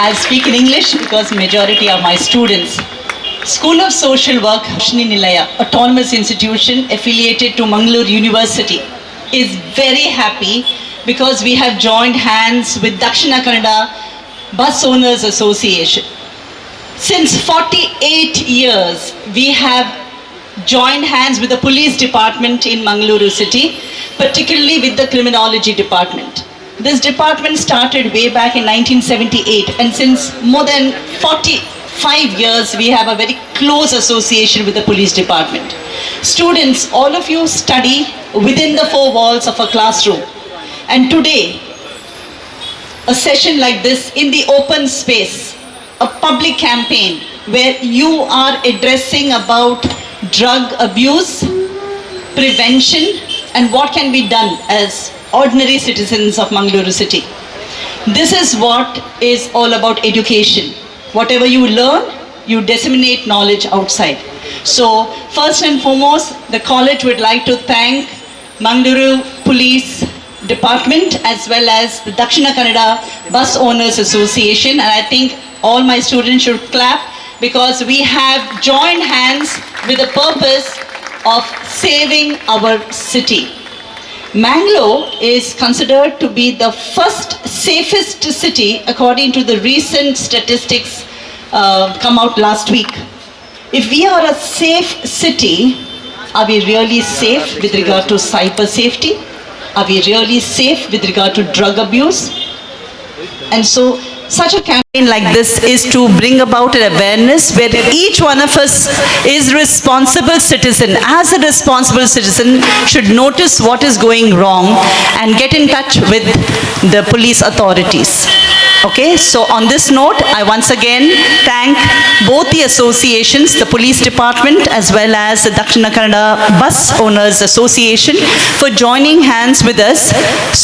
I'll speak in English because majority are my students. School of Social Work, Shni Nilaya, autonomous institution affiliated to Mangalore University, is very happy because we have joined hands with Dakshina Kannada Bus Owners Association. Since 48 years, we have joined hands with the police department in Mangaluru city, particularly with the criminology department. This department started way back in 1978, and since more than 45 years, we have a very close association with the police department. Students, all of you study within the four walls of a classroom. And today, a session like this in the open space, a public campaign where you are addressing about drug abuse, prevention, and what can be done as ordinary citizens of Mangaluru city. This is what is all about education. Whatever you learn, you disseminate knowledge outside. So first and foremost, the college would like to thank Mangaluru Police Department as well as the Dakshina Kannada Bus Owners Association, and I think all my students should clap because we have joined hands with the purpose of saving our city. Mangalore is considered to be the first safest city according to the recent statistics come out last week. If we are a safe city, are we really safe with regard to cyber safety? Are we really safe with regard to drug abuse? And so such a campaign like this is to bring about an awareness where each one of us is responsible citizen, as a responsible citizen should notice what is going wrong and get in touch with the police authorities. Okay, so on this note, I once again thank both the associations, the police department as well as the Dakshina Kannada Bus Owners Association, for joining hands with us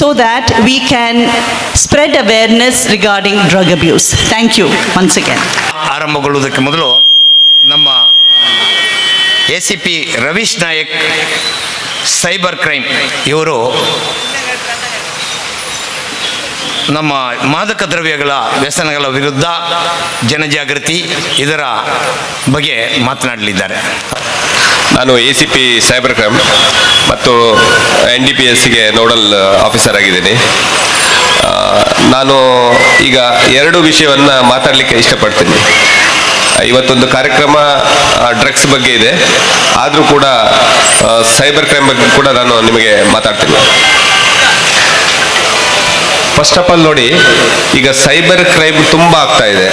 so that we can spread awareness regarding drug abuse. Thank you once again. ಆರಂಭಗೊಳ್ಳುವುದಕ್ಕೆ ಮೊದಲು ನಮ್ಮ ACP Ravish Nayak cyber crime ಇವರು ನಮ್ಮ ಮಾದಕ ದ್ರವ್ಯಗಳ ವ್ಯಸನಗಳ ವಿರುದ್ಧ ಜನಜಾಗೃತಿ ಇದರ ಬಗ್ಗೆ ಮಾತನಾಡಲಿದ್ದಾರೆ. ನಾನು ACP ಸೈಬರ್ ಕ್ರೈಮ್ ಮತ್ತು NDPSಗೆ ನೋಡಲ್ ಆಫೀಸರ್ ಆಗಿದ್ದೀನಿ. ನಾನು ಈಗ ಎರಡು ವಿಷಯವನ್ನು ಮಾತಾಡಲಿಕ್ಕೆ ಇಷ್ಟಪಡ್ತೀನಿ. ಇವತ್ತೊಂದು ಕಾರ್ಯಕ್ರಮ ಡ್ರಗ್ಸ್ ಬಗ್ಗೆ ಇದೆ, ಆದರೂ ಕೂಡ ಸೈಬರ್ ಕ್ರೈಮ್ ಬಗ್ಗೆ ಕೂಡ ನಾನು ನಿಮಗೆ ಮಾತಾಡ್ತೀನಿ. ಫಸ್ಟ್ ಆಫ್ ಆಲ್ ನೋಡಿ, ಈಗ ಸೈಬರ್ ಕ್ರೈಮ್ ತುಂಬ ಆಗ್ತಾ ಇದೆ.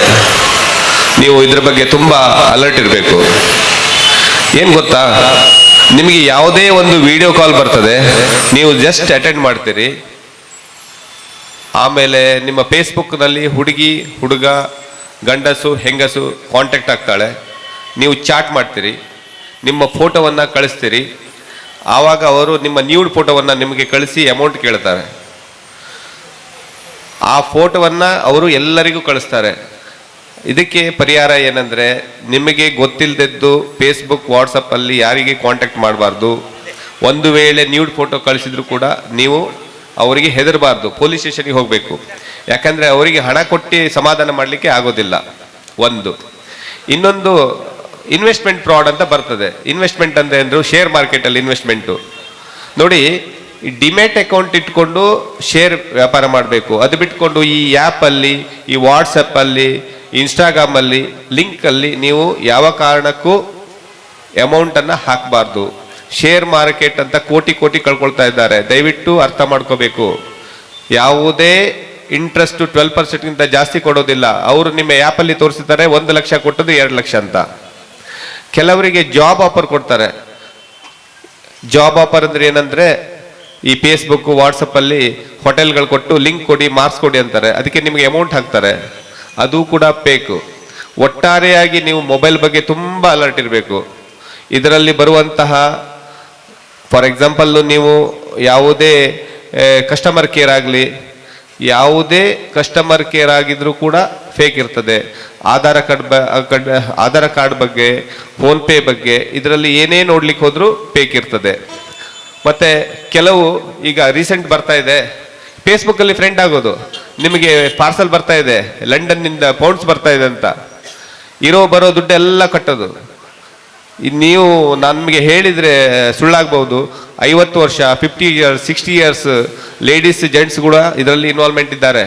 ನೀವು ಇದ್ರ ಬಗ್ಗೆ ತುಂಬ ಅಲರ್ಟ್ ಇರಬೇಕು. ಏನು ಗೊತ್ತಾ, ನಿಮಗೆ ಯಾವುದೇ ಒಂದು ವಿಡಿಯೋ ಕಾಲ್ ಬರ್ತದೆ, ನೀವು ಜಸ್ಟ್ ಅಟೆಂಡ್ ಮಾಡ್ತೀರಿ. ಆಮೇಲೆ ನಿಮ್ಮ ಫೇಸ್ಬುಕ್ನಲ್ಲಿ ಹುಡುಗಿ ಹುಡುಗ ಗಂಡಸು ಹೆಂಗಸು ಕಾಂಟ್ಯಾಕ್ಟ್ ಆಗ್ತಾಳೆ, ನೀವು ಚಾಟ್ ಮಾಡ್ತೀರಿ, ನಿಮ್ಮ ಫೋಟೋವನ್ನು ಕಳಿಸ್ತೀರಿ. ಆವಾಗ ಅವರು ನಿಮ್ಮ ನ್ಯೂಡ್ ಫೋಟೋವನ್ನು ನಿಮಗೆ ಕಳಿಸಿ ಅಮೌಂಟ್ ಕೇಳ್ತಾರೆ. ಆ ಫೋಟೋವನ್ನು ಅವರು ಎಲ್ಲರಿಗೂ ಕಳಿಸ್ತಾರೆ. ಇದಕ್ಕೆ ಪರಿಹಾರ ಏನಂದರೆ, ನಿಮಗೆ ಗೊತ್ತಿಲ್ಲದದ್ದು ಫೇಸ್ಬುಕ್ ವಾಟ್ಸಪ್ಪಲ್ಲಿ ಯಾರಿಗೆ ಕಾಂಟ್ಯಾಕ್ಟ್ ಮಾಡಬಾರ್ದು. ಒಂದು ವೇಳೆ ನ್ಯೂಡ್ ಫೋಟೋ ಕಳಿಸಿದ್ರು ಕೂಡ ನೀವು ಅವರಿಗೆ ಹೆದರಬಾರ್ದು, ಪೊಲೀಸ್ ಸ್ಟೇಷನ್ಗೆ ಹೋಗಬೇಕು. ಯಾಕಂದರೆ ಅವರಿಗೆ ಹಣ ಕೊಟ್ಟು ಸಮಾಧಾನ ಮಾಡಲಿಕ್ಕೆ ಆಗೋದಿಲ್ಲ. ಒಂದು ಇನ್ನೊಂದು ಇನ್ವೆಸ್ಟ್ಮೆಂಟ್ ಫ್ರಾಡ್ ಅಂತ ಬರ್ತದೆ. ಇನ್ವೆಸ್ಟ್ಮೆಂಟ್ ಅಂದರೆ ಅಂದರು ಶೇರ್ ಮಾರ್ಕೆಟಲ್ಲಿ ಇನ್ವೆಸ್ಟ್ಮೆಂಟು. ನೋಡಿ, ಈ ಡಿಮ್ಯಾಟ್ ಅಕೌಂಟ್ ಇಟ್ಕೊಂಡು ಶೇರ್ ವ್ಯಾಪಾರ ಮಾಡಬೇಕು. ಅದು ಬಿಟ್ಕೊಂಡು ಈ ಆ್ಯಪಲ್ಲಿ, ಈ ವಾಟ್ಸಪ್ಪಲ್ಲಿ, ಇನ್ಸ್ಟಾಗ್ರಾಮಲ್ಲಿ ಲಿಂಕಲ್ಲಿ ನೀವು ಯಾವ ಕಾರಣಕ್ಕೂ ಅಮೌಂಟನ್ನು ಹಾಕಬಾರ್ದು. ಶೇರ್ ಮಾರ್ಕೆಟ್ ಅಂತ ಕೋಟಿ ಕೋಟಿ ಕಳ್ಕೊಳ್ತಾ ಇದ್ದಾರೆ. ದಯವಿಟ್ಟು ಅರ್ಥ ಮಾಡ್ಕೋಬೇಕು. ಯಾವುದೇ ಇಂಟ್ರೆಸ್ಟ್ 12%ಗಿಂತ ಜಾಸ್ತಿ ಕೊಡೋದಿಲ್ಲ. ಅವರು ನಿಮ್ಮ ಆ್ಯಪಲ್ಲಿ ತೋರಿಸ್ತಾರೆ 1 ಲಕ್ಷ ಕೊಟ್ಟದ್ದು 2 ಲಕ್ಷ ಅಂತ. ಕೆಲವರಿಗೆ ಜಾಬ್ ಆಫರ್ ಕೊಡ್ತಾರೆ. ಜಾಬ್ ಆಫರ್ ಅಂದ್ರೆ ಏನಂದ್ರೆ, ಈ ಫೇಸ್ಬುಕ್ ವಾಟ್ಸಪ್ಪಲ್ಲಿ ಹೋಟೆಲ್ಗಳು ಕೊಟ್ಟು ಲಿಂಕ್ ಕೊಡಿ, ಮಾರ್ಕ್ಸ್ ಕೊಡಿ ಅಂತಾರೆ. ಅದಕ್ಕೆ ನಿಮಗೆ ಅಮೌಂಟ್ ಹಾಕ್ತಾರೆ. ಅದು ಕೂಡ ಬೇಕು. ಒಟ್ಟಾರೆಯಾಗಿ ನೀವು ಮೊಬೈಲ್ ಬಗ್ಗೆ ತುಂಬ ಅಲರ್ಟ್ ಇರಬೇಕು. ಇದರಲ್ಲಿ ಬರುವಂತಹ ಫಾರ್ ಎಕ್ಸಾಂಪಲ್ಲು, ನೀವು ಯಾವುದೇ ಕಸ್ಟಮರ್ ಕೇರ್ ಆಗಲಿ, ಯಾವುದೇ ಕಸ್ಟಮರ್ ಕೇರ್ ಆಗಿದ್ರೂ ಕೂಡ ಫೇಕ್ ಇರ್ತದೆ. ಆಧಾರ್ ಕಾರ್ಡ್ ಬಗ್ಗೆ, ಫೋನ್ಪೇ ಬಗ್ಗೆ, ಇದರಲ್ಲಿ ಏನೇ ನೋಡ್ಲಿಕ್ಕೆ ಹೋದರೂ ಫೇಕ್ ಇರ್ತದೆ. ಮತ್ತು ಕೆಲವು ಈಗ ರೀಸೆಂಟ್ ಬರ್ತಾ ಇದೆ, ಫೇಸ್ಬುಕ್ಕಲ್ಲಿ ಫ್ರೆಂಡ್ ಆಗೋದು, ನಿಮಗೆ ಪಾರ್ಸಲ್ ಬರ್ತಾ ಇದೆ, ಲಂಡನ್ನಿಂದ ಪೌಂಡ್ಸ್ ಬರ್ತಾ ಇದೆ ಅಂತ. ಬರೋ ದುಡ್ಡೆಲ್ಲ ಕಟ್ಟೋದು. ನೀವು ನಮಗೆ ಹೇಳಿದರೆ ಸುಳ್ಳಾಗ್ಬೋದು, 50 ವರ್ಷ, 50 ಇಯರ್ಸ್, 60 ಇಯರ್ಸ್ ಲೇಡೀಸ್ ಜೆಂಟ್ಸ್ ಕೂಡ ಇದರಲ್ಲಿ ಇನ್ವಾಲ್ವ್ಮೆಂಟ್ ಇದ್ದಾರೆ.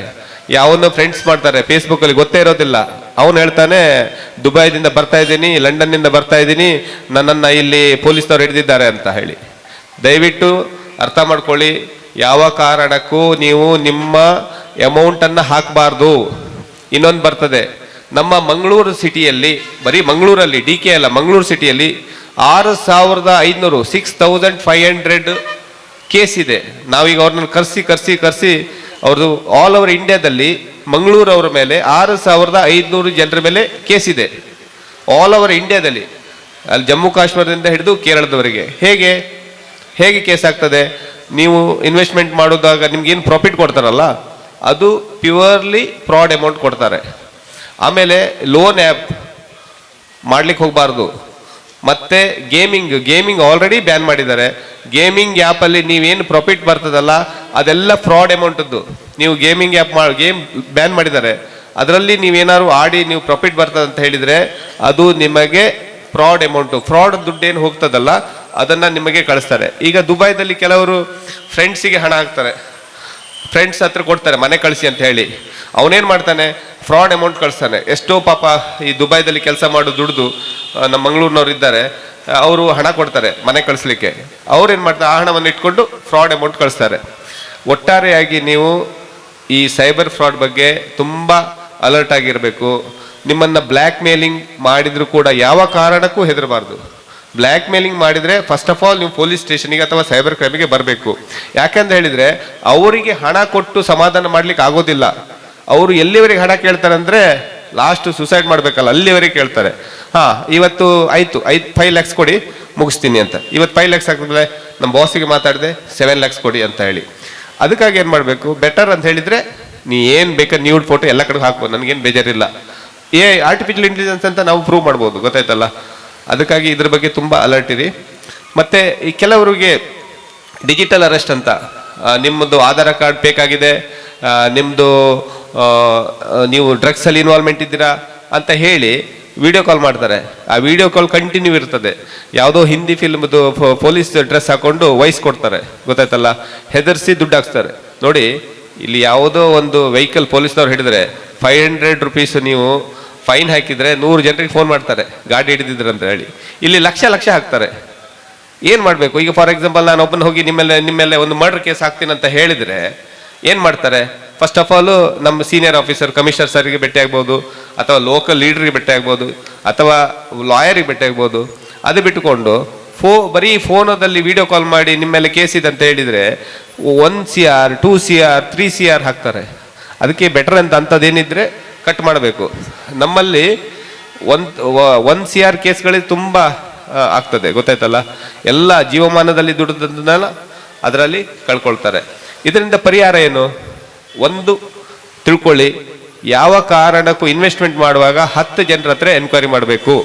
ಯಾವನ್ನೋ ಫ್ರೆಂಡ್ಸ್ ಮಾಡ್ತಾರೆ ಫೇಸ್ಬುಕ್ಕಲ್ಲಿ, ಗೊತ್ತೇ ಇರೋದಿಲ್ಲ. ಅವನು ಹೇಳ್ತಾನೆ ದುಬೈದಿಂದ ಬರ್ತಾ ಇದ್ದೀನಿ, ಲಂಡನ್ನಿಂದ ಬರ್ತಾ ಇದ್ದೀನಿ, ನನ್ನನ್ನು ಇಲ್ಲಿ ಪೊಲೀಸ್ನವ್ರು ಹಿಡಿದಿದ್ದಾರೆ ಅಂತ ಹೇಳಿ. ದಯವಿಟ್ಟು ಅರ್ಥ ಮಾಡ್ಕೊಳ್ಳಿ, ಯಾವ ಕಾರಣಕ್ಕೂ ನೀವು ನಿಮ್ಮ ಅಮೌಂಟನ್ನು ಹಾಕಬಾರ್ದು. ಇನ್ನೊಂದು ಬರ್ತದೆ, ನಮ್ಮ ಮಂಗಳೂರು ಸಿಟಿಯಲ್ಲಿ, ಬರೀ ಮಂಗಳೂರಲ್ಲಿ, DK ಅಲ್ಲ, ಮಂಗಳೂರು ಸಿಟಿಯಲ್ಲಿ 6500 6500 ಕೇಸ್ ಇದೆ. ನಾವೀಗ ಅವ್ರನ್ನ ಕರೆಸಿ ಅವ್ರದ್ದು ಆಲ್ ಓವರ್ ಇಂಡಿಯಾದಲ್ಲಿ ಮಂಗಳೂರು ಅವರ ಮೇಲೆ 6500 ಜನರ ಮೇಲೆ ಕೇಸ್ ಇದೆ, ಆಲ್ ಓವರ್ ಇಂಡಿಯಾದಲ್ಲಿ. ಅಲ್ಲಿ ಜಮ್ಮು ಕಾಶ್ಮೀರದಿಂದ ಹಿಡಿದು ಕೇರಳದವರೆಗೆ. ಹೇಗೆ ಕೇಸ್ ಆಗ್ತದೆ? ನೀವು ಇನ್ವೆಸ್ಟ್ಮೆಂಟ್ ಮಾಡೋದಾಗ ನಿಮ್ಗೇನು ಪ್ರಾಫಿಟ್ ಕೊಡ್ತಾರಲ್ಲ, ಅದು ಪ್ಯೂರ್ಲಿ ಫ್ರಾಡ್ ಅಮೌಂಟ್ ಕೊಡ್ತಾರೆ. ಆಮೇಲೆ ಲೋನ್ ಆ್ಯಪ್ ಮಾಡ್ಲಿಕ್ಕೆ ಹೋಗಬಾರ್ದು. ಮತ್ತೆ ಗೇಮಿಂಗ್ ಆಲ್ರೆಡಿ ಬ್ಯಾನ್ ಮಾಡಿದ್ದಾರೆ. ಗೇಮಿಂಗ್ ಆ್ಯಪಲ್ಲಿ ನೀವೇನು ಪ್ರಾಫಿಟ್ ಬರ್ತದಲ್ಲ, ಅದೆಲ್ಲ ಫ್ರಾಡ್ ಅಮೌಂಟದ್ದು. ನೀವು ಗೇಮಿಂಗ್ ಆ್ಯಪ್ ಗೇಮ್ ಬ್ಯಾನ್ ಮಾಡಿದ್ದಾರೆ, ಅದರಲ್ಲಿ ನೀವೇನಾದ್ರು ಆಡಿ ನೀವು ಪ್ರಾಫಿಟ್ ಬರ್ತದೆ ಅಂತ ಹೇಳಿದರೆ ಅದು ನಿಮಗೆ ಫ್ರಾಡ್ ಅಮೌಂಟು. ಫ್ರಾಡ್ ದುಡ್ಡೇನು ಹೋಗ್ತದಲ್ಲ ಅದನ್ನು ನಿಮಗೆ ಕಳಿಸ್ತಾರೆ. ಈಗ ದುಬೈದಲ್ಲಿ ಕೆಲವರು ಫ್ರೆಂಡ್ಸಿಗೆ ಹಣ ಹಾಕ್ತಾರೆ, ಫ್ರೆಂಡ್ಸ್ ಹತ್ರ ಕೊಡ್ತಾರೆ ಮನೆ ಕಳಿಸಿ ಅಂತ ಹೇಳಿ. ಅವನೇನು ಮಾಡ್ತಾನೆ, ಫ್ರಾಡ್ ಅಮೌಂಟ್ ಕಳಿಸ್ತಾನೆ. ಎಷ್ಟೋ ಪಾಪ ಈ ದುಬೈದಲ್ಲಿ ಕೆಲಸ ಮಾಡೋ ದುಡ್ದು ನಮ್ಮ ಮಂಗಳೂರಿನವ್ರು ಇದ್ದಾರೆ, ಅವರು ಹಣ ಕೊಡ್ತಾರೆ ಮನೆ ಕಳಿಸ್ಲಿಕ್ಕೆ. ಅವ್ರೇನು ಮಾಡ್ತಾರೆ, ಆ ಹಣವನ್ನು ಇಟ್ಕೊಂಡು ಫ್ರಾಡ್ ಅಮೌಂಟ್ ಕಳಿಸ್ತಾರೆ. ಒಟ್ಟಾರೆಯಾಗಿ ನೀವು ಈ ಸೈಬರ್ ಫ್ರಾಡ್ ಬಗ್ಗೆ ತುಂಬ ಅಲರ್ಟ್ ಆಗಿರಬೇಕು. ನಿಮ್ಮನ್ನು ಬ್ಲ್ಯಾಕ್ ಮೇಲಿಂಗ್ ಮಾಡಿದ್ರು ಕೂಡ ಯಾವ ಕಾರಣಕ್ಕೂ ಹೆದರಬಾರ್ದು. ಬ್ಲ್ಯಾಕ್ ಮೇಲಿಂಗ್ ಮಾಡಿದರೆ ಫಸ್ಟ್ ಆಫ್ ಆಲ್ ನೀವು ಪೊಲೀಸ್ ಸ್ಟೇಷನಿಗೆ ಅಥವಾ ಸೈಬರ್ ಕ್ರೈಮಿಗೆ ಬರಬೇಕು. ಯಾಕಂತ ಹೇಳಿದರೆ ಅವರಿಗೆ ಹಣ ಕೊಟ್ಟು ಸಮಾಧಾನ ಮಾಡ್ಲಿಕ್ಕೆ ಆಗೋದಿಲ್ಲ. ಅವರು ಎಲ್ಲಿವರೆಗೆ ಹಣ ಕೇಳ್ತಾರೆ ಅಂದರೆ ಲಾಸ್ಟ್ ಸುಸೈಡ್ ಮಾಡಬೇಕಲ್ಲ, ಅಲ್ಲಿವರೆಗೆ ಕೇಳ್ತಾರೆ. ಇವತ್ತು ಆಯಿತು 5 lakhs ಕೊಡಿ ಮುಗಿಸ್ತೀನಿ ಅಂತ. ಇವತ್ತು 5 lakhs ಹಾಕಿದ್ಮೇಲೆ ನಮ್ಮ ಬಾಸಿಗೆ ಮಾತಾಡಿದೆ 7 lakhs ಕೊಡಿ ಅಂತ ಹೇಳಿ. ಅದಕ್ಕಾಗಿ ಏನು ಮಾಡಬೇಕು, ಬೆಟರ್ ಅಂತ ಹೇಳಿದರೆ ನೀ ಏನು ಬೇಕಾದ್ರೆ ನ್ಯೂಡ್ ಫೋಟೋ ಎಲ್ಲ ಕಡೆ ಹಾಕ್ಬೋದು, ನನಗೇನು ಬೇಜಾರಿಲ್ಲ. ಆರ್ಟಿಫಿಷಿಯಲ್ ಇಂಟೆಲಿಜೆನ್ಸ್ ಅಂತ ನಾವು ಪ್ರೂವ್ ಮಾಡ್ಬೋದು, ಗೊತ್ತಾಯ್ತಲ್ಲ. ಅದಕ್ಕಾಗಿ ಇದ್ರ ಬಗ್ಗೆ ತುಂಬ ಅಲರ್ಟ್ ಇರಿ. ಮತ್ತು ಈ ಕೆಲವರಿಗೆ ಡಿಜಿಟಲ್ ಅರೆಸ್ಟ್ ಅಂತ, ನಿಮ್ಮದು ಆಧಾರ್ ಕಾರ್ಡ್ ಬೇಕಾಗಿದೆ, ನಿಮ್ಮದು ನೀವು ಡ್ರಗ್ಸಲ್ಲಿ ಇನ್ವಾಲ್ವ್ಮೆಂಟ್ ಇದ್ದೀರಾ ಅಂತ ಹೇಳಿ ವಿಡಿಯೋ ಕಾಲ್ ಮಾಡ್ತಾರೆ. ಆ ವಿಡಿಯೋ ಕಾಲ್ ಕಂಟಿನ್ಯೂ ಇರ್ತದೆ. ಯಾವುದೋ ಹಿಂದಿ ಫಿಲ್ಮ್ದು ಪೊಲೀಸ್ ಡ್ರೆಸ್ ಹಾಕೊಂಡು ವಾಯ್ಸ್ ಕೊಡ್ತಾರೆ, ಗೊತ್ತಾಯ್ತಲ್ಲ. ಹೆದರ್ಸಿ ದುಡ್ಡು ಹಾಕ್ತಾರೆ. ನೋಡಿ, ಇಲ್ಲಿ ಯಾವುದೋ ಒಂದು ವೆಹಿಕಲ್ ಪೊಲೀಸ್ನವ್ರು ಹಿಡಿದ್ರೆ 500 rupees ನೀವು ಫೈನ್ ಹಾಕಿದರೆ 100 ಜನರಿಗೆ ಫೋನ್ ಮಾಡ್ತಾರೆ ಗಾಡಿ ಹಿಡಿದಿದ್ರು ಅಂತ ಹೇಳಿ. ಇಲ್ಲಿ ಲಕ್ಷ ಹಾಕ್ತಾರೆ. ಏನು ಮಾಡಬೇಕು? ಈಗ ಫಾರ್ ಎಕ್ಸಾಂಪಲ್ ನಾನು ಒಬ್ಬನ ಹೋಗಿ ನಿಮ್ಮೆಲ್ಲ ಒಂದು ಮರ್ಡರ್ ಕೇಸ್ ಹಾಕ್ತೀನಿ ಅಂತ ಹೇಳಿದರೆ ಏನು ಮಾಡ್ತಾರೆ? ಫಸ್ಟ್ ಆಫ್ ಆಲು ನಮ್ಮ ಸೀನಿಯರ್ ಆಫೀಸರ್ ಕಮಿಷನರ್ ಸರಿಗೆ ಭೇಟಿ ಆಗ್ಬೋದು, ಅಥವಾ ಲೋಕಲ್ ಲೀಡ್ರಿಗೆ ಭೇಟಿ ಆಗ್ಬೋದು, ಅಥವಾ ಲಾಯರಿಗೆ ಭೇಟಿ ಆಗ್ಬೋದು. ಅದು ಬಿಟ್ಟುಕೊಂಡು ಬರೀ ಫೋನದಲ್ಲಿ ವಿಡಿಯೋ ಕಾಲ್ ಮಾಡಿ ನಿಮ್ಮೆಲ್ಲ ಕೇಸ್ ಇದೆ ಅಂತ ಹೇಳಿದರೆ 1 CR 2 CR 3 CR ಹಾಕ್ತಾರೆ. ಅದಕ್ಕೆ ಬೆಟರ್ ಅಂತ ಅಂಥದ್ದೇನಿದ್ರೆ ಕಟ್ ಮಾಡಬೇಕು. ನಮ್ಮಲ್ಲಿ 1 CR ಕೇಸ್ಗಳಿಗೆ ತುಂಬ ಆಗ್ತದೆ, ಗೊತ್ತಾಯ್ತಲ್ಲ. ಎಲ್ಲ ಜೀವಮಾನದಲ್ಲಿ ದುಡಿದನ್ನೆಲ್ಲ ಅದರಲ್ಲಿ ಕಳ್ಕೊಳ್ತಾರೆ. ಇದರಿಂದ ಪರಿಹಾರ ಏನು? ಒಂದು ತಿಳ್ಕೊಳ್ಳಿ, ಯಾವ ಕಾರಣಕ್ಕೂ ಇನ್ವೆಸ್ಟ್ಮೆಂಟ್ ಮಾಡುವಾಗ 10 ಜನರ ಹತ್ರ ಎನ್ಕ್ವೈರಿ ಮಾಡಬೇಕು.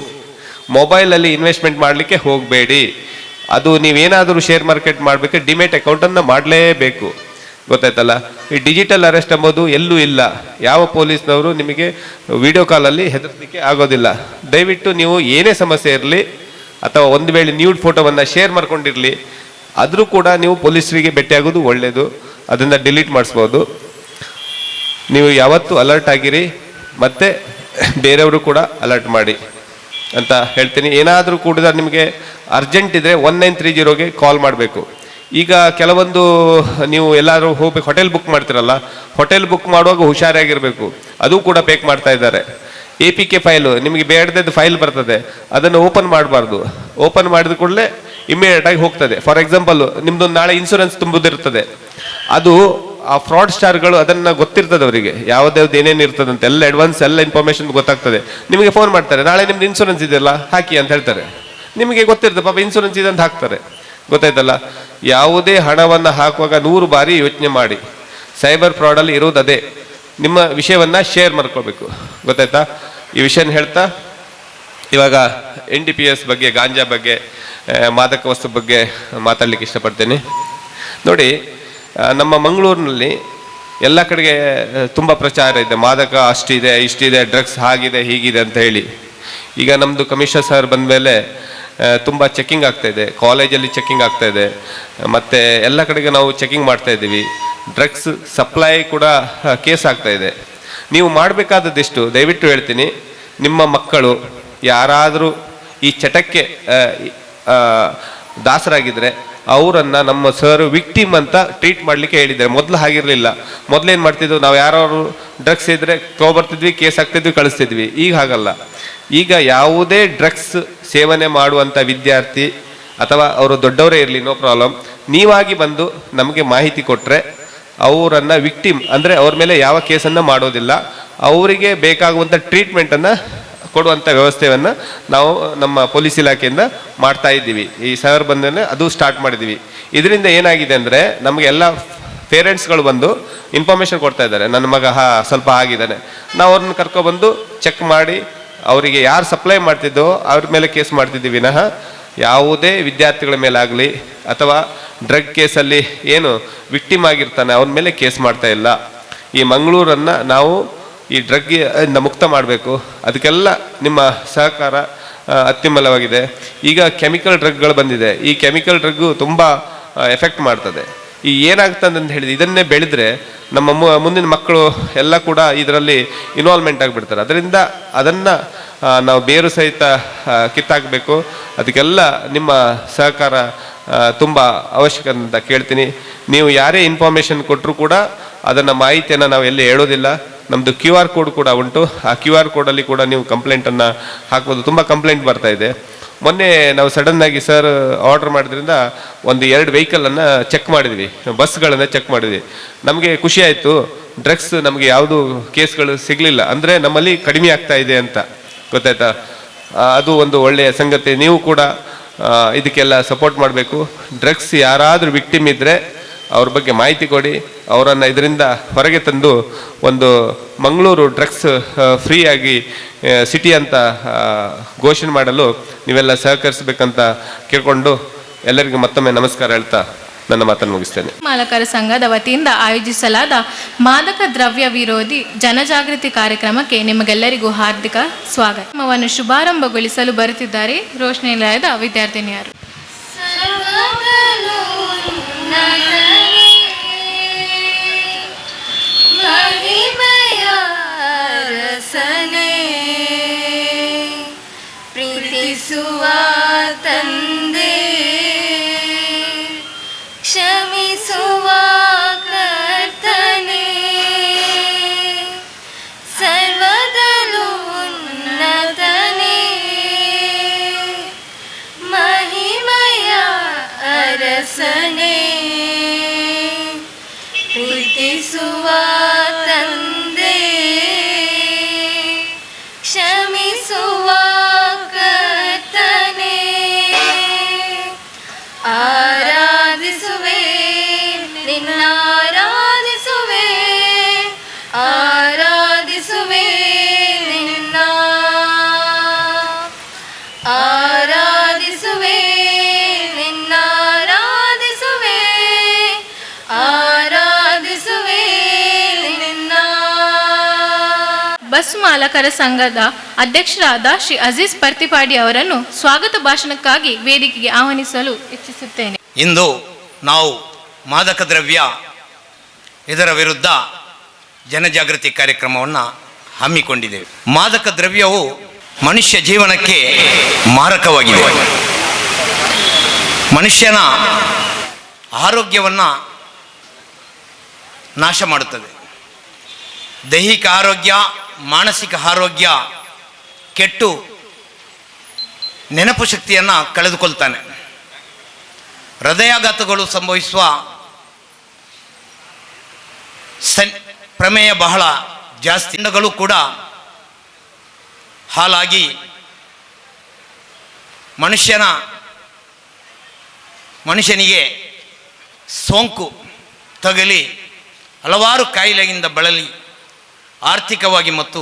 ಮೊಬೈಲಲ್ಲಿ ಇನ್ವೆಸ್ಟ್ಮೆಂಟ್ ಮಾಡಲಿಕ್ಕೆ ಹೋಗಬೇಡಿ. ಅದು ನೀವೇನಾದರೂ ಶೇರ್ ಮಾರ್ಕೆಟ್ ಮಾಡಬೇಕು, ಡಿಮೆಟ್ ಅಕೌಂಟನ್ನು ಮಾಡಲೇಬೇಕು, ಗೊತ್ತಾಯ್ತಲ್ಲ. ಈ ಡಿಜಿಟಲ್ ಅರೆಸ್ಟ್ ಎಂಬುದು ಎಲ್ಲೂ ಇಲ್ಲ. ಯಾವ ಪೊಲೀಸ್ನವರು ನಿಮಗೆ ವಿಡಿಯೋ ಕಾಲಲ್ಲಿ ಹೆದರ್ಲಿಕ್ಕೆ ಆಗೋದಿಲ್ಲ. ದಯವಿಟ್ಟು ನೀವು ಏನೇ ಸಮಸ್ಯೆ ಇರಲಿ, ಅಥವಾ ಒಂದು ವೇಳೆ ನ್ಯೂಡ್ ಫೋಟೋವನ್ನು ಶೇರ್ ಮಾಡ್ಕೊಂಡಿರಲಿ, ಆದರೂ ಕೂಡ ನೀವು ಪೊಲೀಸರಿಗೆ ಭೇಟಿಯಾಗೋದು ಒಳ್ಳೆಯದು. ಅದನ್ನು ಡಿಲೀಟ್ ಮಾಡಿಸ್ಬೋದು. ನೀವು ಯಾವತ್ತೂ ಅಲರ್ಟ್ ಆಗಿರಿ, ಮತ್ತು ಬೇರೆಯವರು ಕೂಡ ಅಲರ್ಟ್ ಮಾಡಿ ಅಂತ ಹೇಳ್ತೀನಿ. ಏನಾದರೂ ಕೂಡ ನಿಮಗೆ ಅರ್ಜೆಂಟ್ ಇದ್ದರೆ 1930ಗೆ ಕಾಲ್ ಮಾಡಬೇಕು. ಈಗ ಕೆಲವೊಂದು ನೀವು ಎಲ್ಲರೂ ಹೋಗ್ಬೇಕು, ಹೋಟೆಲ್ ಬುಕ್ ಮಾಡ್ತೀರಲ್ಲ, ಹೋಟೆಲ್ ಬುಕ್ ಮಾಡುವಾಗ ಹುಷಾರಾಗಿರಬೇಕು. ಅದು ಕೂಡ ಪೇಕ್ ಮಾಡ್ತಾ ಇದ್ದಾರೆ. APK ಫೈಲು, ನಿಮಗೆ ಬೇಡದ ಫೈಲ್ ಬರ್ತದೆ, ಅದನ್ನು ಓಪನ್ ಮಾಡಬಾರ್ದು. ಓಪನ್ ಮಾಡಿದ ಕೂಡಲೇ ಇಮಿಡಿಯೇಟಾಗಿ ಹೋಗ್ತದೆ. ಫಾರ್ ಎಕ್ಸಾಂಪಲ್, ನಿಮ್ಮದು ನಾಳೆ ಇನ್ಶೂರೆನ್ಸ್ ತುಂಬುದಿರ್ತದೆ. ಅದು ಆ ಫ್ರಾಡ್ ಸ್ಟಾರ್ಗಳು ಅದನ್ನು ಗೊತ್ತಿರ್ತದೆ ಅವರಿಗೆ, ಯಾವುದ್ಯಾವ್ದು ಏನೇನು ಇರ್ತದಂತ ಎಲ್ಲ ಅಡ್ವಾನ್ಸ್ ಎಲ್ಲ ಇನ್ಫಾರ್ಮೇಷನ್ ಗೊತ್ತಾಗ್ತದೆ. ನಿಮಗೆ ಫೋನ್ ಮಾಡ್ತಾರೆ, ನಾಳೆ ನಿಮ್ದು ಇನ್ಶೂರೆನ್ಸ್ ಇದೆಯಲ್ಲ ಹಾಕಿ ಅಂತ ಹೇಳ್ತಾರೆ. ನಿಮಗೆ ಗೊತ್ತಿರ್ತದೆ ಪಾಪ ಇನ್ಶೂರೆನ್ಸ್ ಇದೆ ಅಂತ ಹಾಕ್ತಾರೆ, ಗೊತ್ತಾಯ್ತಲ್ಲ. ಯಾವುದೇ ಹಣವನ್ನು ಹಾಕುವಾಗ 100 ಬಾರಿ ಯೋಚನೆ ಮಾಡಿ. ಸೈಬರ್ ಫ್ರಾಡಲ್ಲಿ ಇರೋದು ಅದೇ. ನಿಮ್ಮ ವಿಷಯವನ್ನು ಶೇರ್ ಮಾಡ್ಕೋಬೇಕು, ಗೊತ್ತಾಯ್ತಾ. ಈ ವಿಷಯನ ಹೇಳ್ತಾ ಇವಾಗ NDPS ಬಗ್ಗೆ, ಗಾಂಜಾ ಬಗ್ಗೆ, ಮಾದಕ ವಸ್ತು ಬಗ್ಗೆ ಮಾತಾಡ್ಲಿಕ್ಕೆ ಇಷ್ಟಪಡ್ತೇನೆ. ನೋಡಿ, ನಮ್ಮ ಮಂಗಳೂರಿನಲ್ಲಿ ಎಲ್ಲ ಕಡೆಗೆ ತುಂಬ ಪ್ರಚಾರ ಇದೆ, ಮಾದಕ ಅಷ್ಟಿದೆ ಇಷ್ಟಿದೆ, ಡ್ರಗ್ಸ್ ಹಾಗಿದೆ ಹೀಗಿದೆ ಅಂತ ಹೇಳಿ. ಈಗ ನಮ್ಮದು ಕಮಿಷನರ್ ಸರ್ ಬಂದ ಮೇಲೆ ತುಂಬ ಚೆಕ್ಕಿಂಗ್ ಆಗ್ತಾ ಇದೆ, ಕಾಲೇಜಲ್ಲಿ ಚೆಕ್ಕಿಂಗ್ ಆಗ್ತಾ ಇದೆ, ಮತ್ತು ಎಲ್ಲ ಕಡೆಗೆ ನಾವು ಚೆಕ್ಕಿಂಗ್ ಮಾಡ್ತಾ ಇದ್ದೀವಿ. ಡ್ರಗ್ಸ್ ಸಪ್ಲೈ ಕೂಡ ಕೇಸ್ ಆಗ್ತಾ ಇದೆ. ನೀವು ಮಾಡಬೇಕಾದದ್ದಿಷ್ಟು ದಯವಿಟ್ಟು ಹೇಳ್ತೀನಿ, ನಿಮ್ಮ ಮಕ್ಕಳು ಯಾರಾದರೂ ಈ ಚಟಕ್ಕೆ ದಾಸರಾಗಿದ್ದರೆ ಅವರನ್ನು ನಮ್ಮ ಸರ್ ವಿಕ್ಟಿಮ್ ಅಂತ ಟ್ರೀಟ್ ಮಾಡಲಿಕ್ಕೆ ಹೇಳಿದ್ದಾರೆ. ಮೊದಲು ಹಾಗಿರಲಿಲ್ಲ. ಮೊದಲೇನು ಮಾಡ್ತಿದ್ವು, ನಾವು ಯಾರು ಡ್ರಗ್ಸ್ ಇದ್ದರೆ ತೊಗೊಬರ್ತಿದ್ವಿ, ಕೇಸ್ ಹಾಕ್ತಿದ್ವಿ, ಕಳಿಸ್ತಿದ್ವಿ. ಈಗ ಹಾಗಲ್ಲ. ಈಗ ಯಾವುದೇ ಡ್ರಗ್ಸ್ ಸೇವನೆ ಮಾಡುವಂಥ ವಿದ್ಯಾರ್ಥಿ ಅಥವಾ ಅವರು ದೊಡ್ಡವರೇ ಇರಲಿ, ನೋ ಪ್ರಾಬ್ಲಮ್, ನೀವಾಗಿ ಬಂದು ನಮಗೆ ಮಾಹಿತಿ ಕೊಟ್ಟರೆ ಅವರನ್ನು ವಿಕ್ಟಿಮ್ ಅಂದರೆ ಅವ್ರ ಮೇಲೆ ಯಾವ ಕೇಸನ್ನು ಮಾಡೋದಿಲ್ಲ, ಅವರಿಗೆ ಬೇಕಾಗುವಂಥ ಟ್ರೀಟ್ಮೆಂಟನ್ನು ಕೊಡುವಂಥ ವ್ಯವಸ್ಥೆಯನ್ನು ನಾವು ನಮ್ಮ ಪೊಲೀಸ್ ಇಲಾಖೆಯಿಂದ ಮಾಡ್ತಾ ಇದ್ದೀವಿ. ಈ ಸರ್ ಬಂದರೆ ಅದು ಸ್ಟಾರ್ಟ್ ಮಾಡಿದ್ದೀವಿ. ಇದರಿಂದ ಏನಾಗಿದೆ ಅಂದರೆ ನಮಗೆ ಎಲ್ಲ ಪೇರೆಂಟ್ಸ್ಗಳು ಬಂದು ಇನ್ಫಾರ್ಮೇಷನ್ ಕೊಡ್ತಾ ಇದ್ದಾರೆ, ನನ್ನ ಮಗ ಸ್ವಲ್ಪ ಆಗಿದ್ದಾನೆ. ನಾವು ಅವ್ರನ್ನ ಕರ್ಕೊಬಂದು ಚೆಕ್ ಮಾಡಿ ಅವರಿಗೆ ಯಾರು ಸಪ್ಲೈ ಮಾಡ್ತಿದ್ದೋ ಅವ್ರ ಮೇಲೆ ಕೇಸ್ ಮಾಡ್ತಿದ್ದೀವಿ ವಿನಃ ಯಾವುದೇ ವಿದ್ಯಾರ್ಥಿಗಳ ಮೇಲಾಗಲಿ ಅಥವಾ ಡ್ರಗ್ ಕೇಸಲ್ಲಿ ಏನು ವಿಕ್ಟಿಮ್ ಆಗಿರ್ತಾನೆ ಅವ್ರ ಮೇಲೆ ಕೇಸ್ ಮಾಡ್ತಾ ಇಲ್ಲ. ಈ ಮಂಗಳೂರನ್ನು ನಾವು ಈ ಡ್ರಗ್ಗಿಂದ ಮುಕ್ತ ಮಾಡಬೇಕು. ಅದಕ್ಕೆಲ್ಲ ನಿಮ್ಮ ಸಹಕಾರ ಅತ್ಯಮೂಲ್ಯವಾಗಿದೆ. ಈಗ ಕೆಮಿಕಲ್ ಡ್ರಗ್ಗಳು ಬಂದಿದೆ. ಈ ಕೆಮಿಕಲ್ ಡ್ರಗ್ಗು ತುಂಬ ಎಫೆಕ್ಟ್ ಮಾಡ್ತದೆ. ಈ ಏನಾಗ್ತದೆ ಅಂತ ಹೇಳಿದ್ರೆ ಇದನ್ನೇ ಬೆಳೆದ್ರೆ ನಮ್ಮ ಮುಂದಿನ ಮಕ್ಕಳು ಎಲ್ಲ ಕೂಡ ಇದರಲ್ಲಿ ಇನ್ವಾಲ್ವ್ಮೆಂಟ್ ಆಗಿಬಿಡ್ತಾರೆ. ಅದರಿಂದ ಅದನ್ನು ನಾವು ಬೇರು ಸಹಿತ ಕಿತ್ತಾಕಬೇಕು. ಅದಕ್ಕೆಲ್ಲ ನಿಮ್ಮ ಸಹಕಾರ ತುಂಬ ಅವಶ್ಯಕ ಅಂತ ಕೇಳ್ತೀನಿ. ನೀವು ಯಾರೇ ಇನ್ಫಾರ್ಮೇಷನ್ ಕೊಟ್ಟರು ಕೂಡ ಅದನ್ನು ಮಾಹಿತಿಯನ್ನು ನಾವು ಎಲ್ಲಿ ಹೇಳೋದಿಲ್ಲ. ನಮ್ಮದು QR ಕೋಡ್ ಕೂಡ ಉಂಟು. ಆ QR ಕೋಡಲ್ಲಿ ಕೂಡ ನೀವು ಕಂಪ್ಲೇಂಟನ್ನು ಹಾಕ್ಬೋದು. ತುಂಬ ಕಂಪ್ಲೇಂಟ್ ಬರ್ತಾ ಇದೆ. ಮೊನ್ನೆ ನಾವು ಸಡನ್ನಾಗಿ ಸರ್ ಆರ್ಡರ್ ಮಾಡಿದ್ರಿಂದ 1-2 ವೆಹಿಕಲನ್ನು ಚೆಕ್ ಮಾಡಿದ್ವಿ, ಬಸ್ಗಳನ್ನು ಚೆಕ್ ಮಾಡಿದ್ವಿ. ನಮಗೆ ಖುಷಿ ಆಯಿತು. ಡ್ರಗ್ಸ್ ನಮಗೆ ಯಾವುದು ಕೇಸ್ಗಳು ಸಿಗಲಿಲ್ಲ, ಅಂದರೆ ನಮ್ಮಲ್ಲಿ ಕಡಿಮೆ ಆಗ್ತಾ ಇದೆ ಅಂತ ಗೊತ್ತಾಯ್ತಾ. ಅದು ಒಂದು ಒಳ್ಳೆಯ ಸಂಗತಿ. ನೀವು ಕೂಡ ಇದಕ್ಕೆಲ್ಲ ಸಪೋರ್ಟ್ ಮಾಡಬೇಕು. ಡ್ರಗ್ಸ್ ಯಾರಾದರೂ ವಿಕ್ಟಿಮ್ ಇದ್ದರೆ ಅವ್ರ ಬಗ್ಗೆ ಮಾಹಿತಿ ಕೊಡಿ. ಅವರನ್ನು ಇದರಿಂದ ಹೊರಗೆ ತಂದು ಒಂದು ಮಂಗಳೂರು ಡ್ರಗ್ಸ್ ಫ್ರೀಯಾಗಿ ಸಿಟಿ ಅಂತ ಘೋಷಣೆ ಮಾಡಲು ನೀವೆಲ್ಲ ಸಹಕರಿಸಬೇಕಂತ ಕೇಳಿಕೊಂಡು ಎಲ್ಲರಿಗೂ ಮತ್ತೊಮ್ಮೆ ನಮಸ್ಕಾರ ಹೇಳ್ತಾ ನನ್ನ ಮಾತನ್ನು ಮುಗಿಸ್ತೇನೆ. ಮಾಲಕರ ಸಂಘದ ವತಿಯಿಂದ ಆಯೋಜಿಸಲಾದ ಮಾದಕ ದ್ರವ್ಯ ವಿರೋಧಿ ಜನಜಾಗೃತಿ ಕಾರ್ಯಕ್ರಮಕ್ಕೆ ನಿಮಗೆಲ್ಲರಿಗೂ ಹಾರ್ದಿಕ ಸ್ವಾಗತ. ಕಾರ್ಯಕ್ರಮವನ್ನು ಶುಭಾರಂಭಗೊಳಿಸಲು ಬರುತ್ತಿದ್ದಾರೆ ರೋಶನಿ ನಿಲಯದ ವಿದ್ಯಾರ್ಥಿನಿಯರು. ಪ್ರೀತಿಸುವ ತಂದೆ, ಕ್ಷಮಿಸುವ ಕರ್ತನೇ, ಸರ್ವದಲ್ಲೂ ಉನ್ನತನೇ, ಮಹಿಮೆಯ ಅರಸನೇ, ಪ್ರೀತಿಸುವ ತಂದೆ, ಕ್ಷಮಿಸುವ ಕರ್ತನೇ, ಆರಾಧಿಸುವೆ ನಿನ್ನಾರಾಧಿಸುವೆ, ಆರಾಧಿಸುವೆ ನಿನ್ನ, ಆರಾಧಿಸುವೆ ನಿನ್ನಾರಾಧಿಸುವೆ, ಆರಾಧಿಸುವೆ ನಿನ್ನ. ಬಸ್ ಮಾಲಕರ ಸಂಘದ ಅಧ್ಯಕ್ಷರಾದ ಶ್ರೀ ಅಜೀಜ್ ಪರ್ತಿಪಾಡಿ ಅವರನ್ನು ಸ್ವಾಗತ ಭಾಷಣಕ್ಕಾಗಿ ವೇದಿಕೆಗೆ ಆಹ್ವಾನಿಸಲು ಇಚ್ಛಿಸುತ್ತೇನೆ. ಇಂದು ನಾವು ಮಾದಕ ದ್ರವ್ಯ ಇದರ ವಿರುದ್ಧ ಜನಜಾಗೃತಿ ಕಾರ್ಯಕ್ರಮವನ್ನು ಹಮ್ಮಿಕೊಂಡಿದ್ದೇವೆ. ಮಾದಕ ದ್ರವ್ಯವು ಮನುಷ್ಯ ಜೀವನಕ್ಕೆ ಮಾರಕವಾಗಿದೆ. ಮನುಷ್ಯನ ಆರೋಗ್ಯವನ್ನು ನಾಶ ಮಾಡುತ್ತದೆ. ದೈಹಿಕ ಆರೋಗ್ಯ, ಮಾನಸಿಕ ಆರೋಗ್ಯ ಕೆಟ್ಟು ನೆನಪು ಶಕ್ತಿಯನ್ನು ಕಳೆದುಕೊಳ್ತಾನೆ. ಹೃದಯಾಘಾತಗಳು ಸಂಭವಿಸುವ ಪ್ರಮೇಯ ಬಹಳ ಜಾಸ್ತಿ. ಗಳು ಕೂಡ ಹಾಲಾಗಿ ಮನುಷ್ಯನಿಗೆ ಸೋಂಕು ತಗಲಿ ಹಲವಾರು ಕಾಯಿಲೆಯಿಂದ ಬಳಲಿ ಆರ್ಥಿಕವಾಗಿ ಮತ್ತು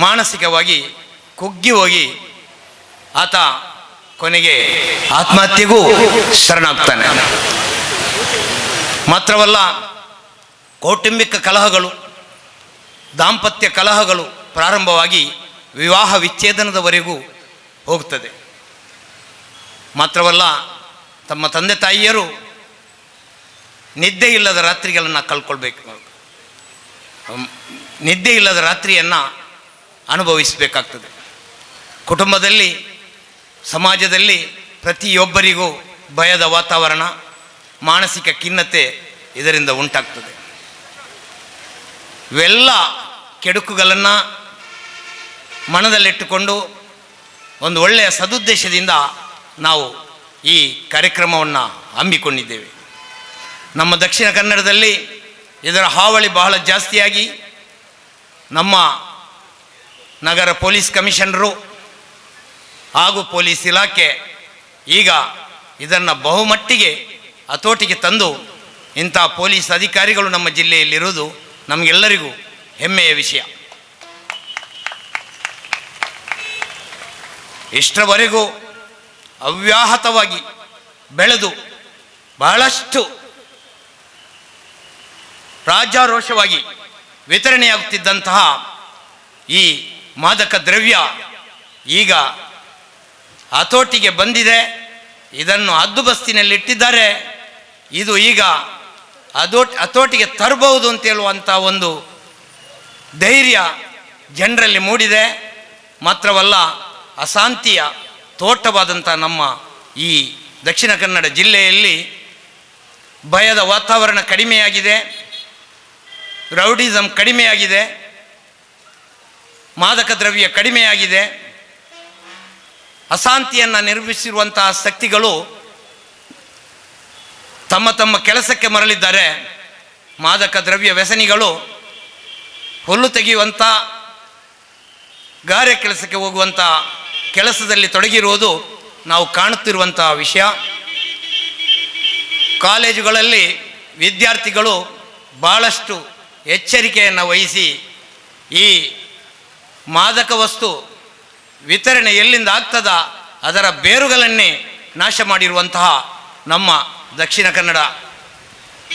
ಮಾನಸಿಕವಾಗಿ ಕುಗ್ಗಿ ಹೋಗಿ ಆತ ಕೊನೆಗೆ ಆತ್ಮಹತ್ಯೆಗೂ ಶರಣಾಗ್ತಾನೆ. ಮಾತ್ರವಲ್ಲ, ಕೌಟುಂಬಿಕ ಕಲಹಗಳು, ದಾಂಪತ್ಯ ಕಲಹಗಳು ಪ್ರಾರಂಭವಾಗಿ ವಿವಾಹ ವಿಚ್ಛೇದನದವರೆಗೂ ಹೋಗ್ತದೆ. ಮಾತ್ರವಲ್ಲ, ತಮ್ಮ ತಂದೆ ತಾಯಿಯರು ನಿದ್ದೆ ಇಲ್ಲದ ರಾತ್ರಿಗಳನ್ನು ಕಳ್ಕೊಳ್ಬೇಕು, ನಿದ್ದೆ ಇಲ್ಲದ ರಾತ್ರಿಯನ್ನು ಅನುಭವಿಸಬೇಕಾಗ್ತದೆ. ಕುಟುಂಬದಲ್ಲಿ, ಸಮಾಜದಲ್ಲಿ ಪ್ರತಿಯೊಬ್ಬರಿಗೂ ಭಯದ ವಾತಾವರಣ, ಮಾನಸಿಕ ಖಿನ್ನತೆ ಇದರಿಂದ ಉಂಟಾಗ್ತದೆ. ಇವೆಲ್ಲ ಕೆಡುಕುಗಳನ್ನು ಮನದಲ್ಲಿಟ್ಟುಕೊಂಡು ಒಂದು ಒಳ್ಳೆಯ ಸದುದ್ದೇಶದಿಂದ ನಾವು ಈ ಕಾರ್ಯಕ್ರಮವನ್ನು ಹಮ್ಮಿಕೊಂಡಿದ್ದೇವೆ. ನಮ್ಮ ದಕ್ಷಿಣ ಕನ್ನಡದಲ್ಲಿ ಇದರ ಹಾವಳಿ ಬಹಳ ಜಾಸ್ತಿಯಾಗಿ ನಮ್ಮ ನಗರ ಪೊಲೀಸ್ ಕಮಿಷನರು ಹಾಗೂ ಪೊಲೀಸ್ ಇಲಾಖೆ ಈಗ ಇದನ್ನು ಬಹುಮಟ್ಟಿಗೆ ಹತೋಟಿಗೆ ತಂದು ಇಂಥ ಪೊಲೀಸ್ ಅಧಿಕಾರಿಗಳು ನಮ್ಮ ಜಿಲ್ಲೆಯಲ್ಲಿರುವುದು ನಮಗೆಲ್ಲರಿಗೂ ಹೆಮ್ಮೆಯ ವಿಷಯ. ಇಷ್ಟರವರೆಗೂ ಅವ್ಯಾಹತವಾಗಿ ಬೆಳೆದು ಬಹಳಷ್ಟು ರಾಜಾರೋಷವಾಗಿ ವಿತರಣೆಯಾಗುತ್ತಿದ್ದಂತಹ ಈ ಮಾದಕ ದ್ರವ್ಯ ಈಗ ಹತೋಟಿಗೆ ಬಂದಿದೆ. ಇದನ್ನು ಹದ್ದುಬಸ್ತಿನಲ್ಲಿಟ್ಟಿದ್ದಾರೆ. ಇದು ಈಗ ಹತೋಟಿಗೆ ತರಬಹುದು ಅಂತ ಹೇಳುವಂಥ ಒಂದು ಧೈರ್ಯ ಜನರಲ್ಲಿ ಮೂಡಿದೆ. ಮಾತ್ರವಲ್ಲ, ಅಶಾಂತಿಯ ತೋಟವಾದಂಥ ನಮ್ಮ ಈ ದಕ್ಷಿಣ ಕನ್ನಡ ಜಿಲ್ಲೆಯಲ್ಲಿ ಭಯದ ವಾತಾವರಣ ಕಡಿಮೆಯಾಗಿದೆ, ರೌಡಿಸಮ್ ಕಡಿಮೆಯಾಗಿದೆ, ಮಾದಕ ದ್ರವ್ಯ ಕಡಿಮೆಯಾಗಿದೆ. ಅಶಾಂತಿಯನ್ನು ನಿರ್ಮಿಸಿರುವಂತಹ ಶಕ್ತಿಗಳು ತಮ್ಮ ತಮ್ಮ ಕೆಲಸಕ್ಕೆ ಮರಳಿದ್ದಾರೆ. ಮಾದಕ ದ್ರವ್ಯ ವ್ಯಸನಿಗಳು ಹುಲ್ಲು ತೆಗೆಯುವಂಥ, ಗಾರೆ ಕೆಲಸಕ್ಕೆ ಹೋಗುವಂಥ ಕೆಲಸದಲ್ಲಿ ತೊಡಗಿರುವುದು ನಾವು ಕಾಣುತ್ತಿರುವಂತಹ ವಿಷಯ. ಕಾಲೇಜುಗಳಲ್ಲಿ ವಿದ್ಯಾರ್ಥಿಗಳು ಭಾಳಷ್ಟು ಎಚ್ಚರಿಕೆಯನ್ನು ವಹಿಸಿ ಈ ಮಾದಕ ವಸ್ತು ವಿತರಣೆ ಎಲ್ಲಿಂದ ಆಗ್ತದ ಅದರ ಬೇರುಗಳನ್ನೇ ನಾಶ ಮಾಡಿರುವಂತಹ ನಮ್ಮ ದಕ್ಷಿಣ ಕನ್ನಡ,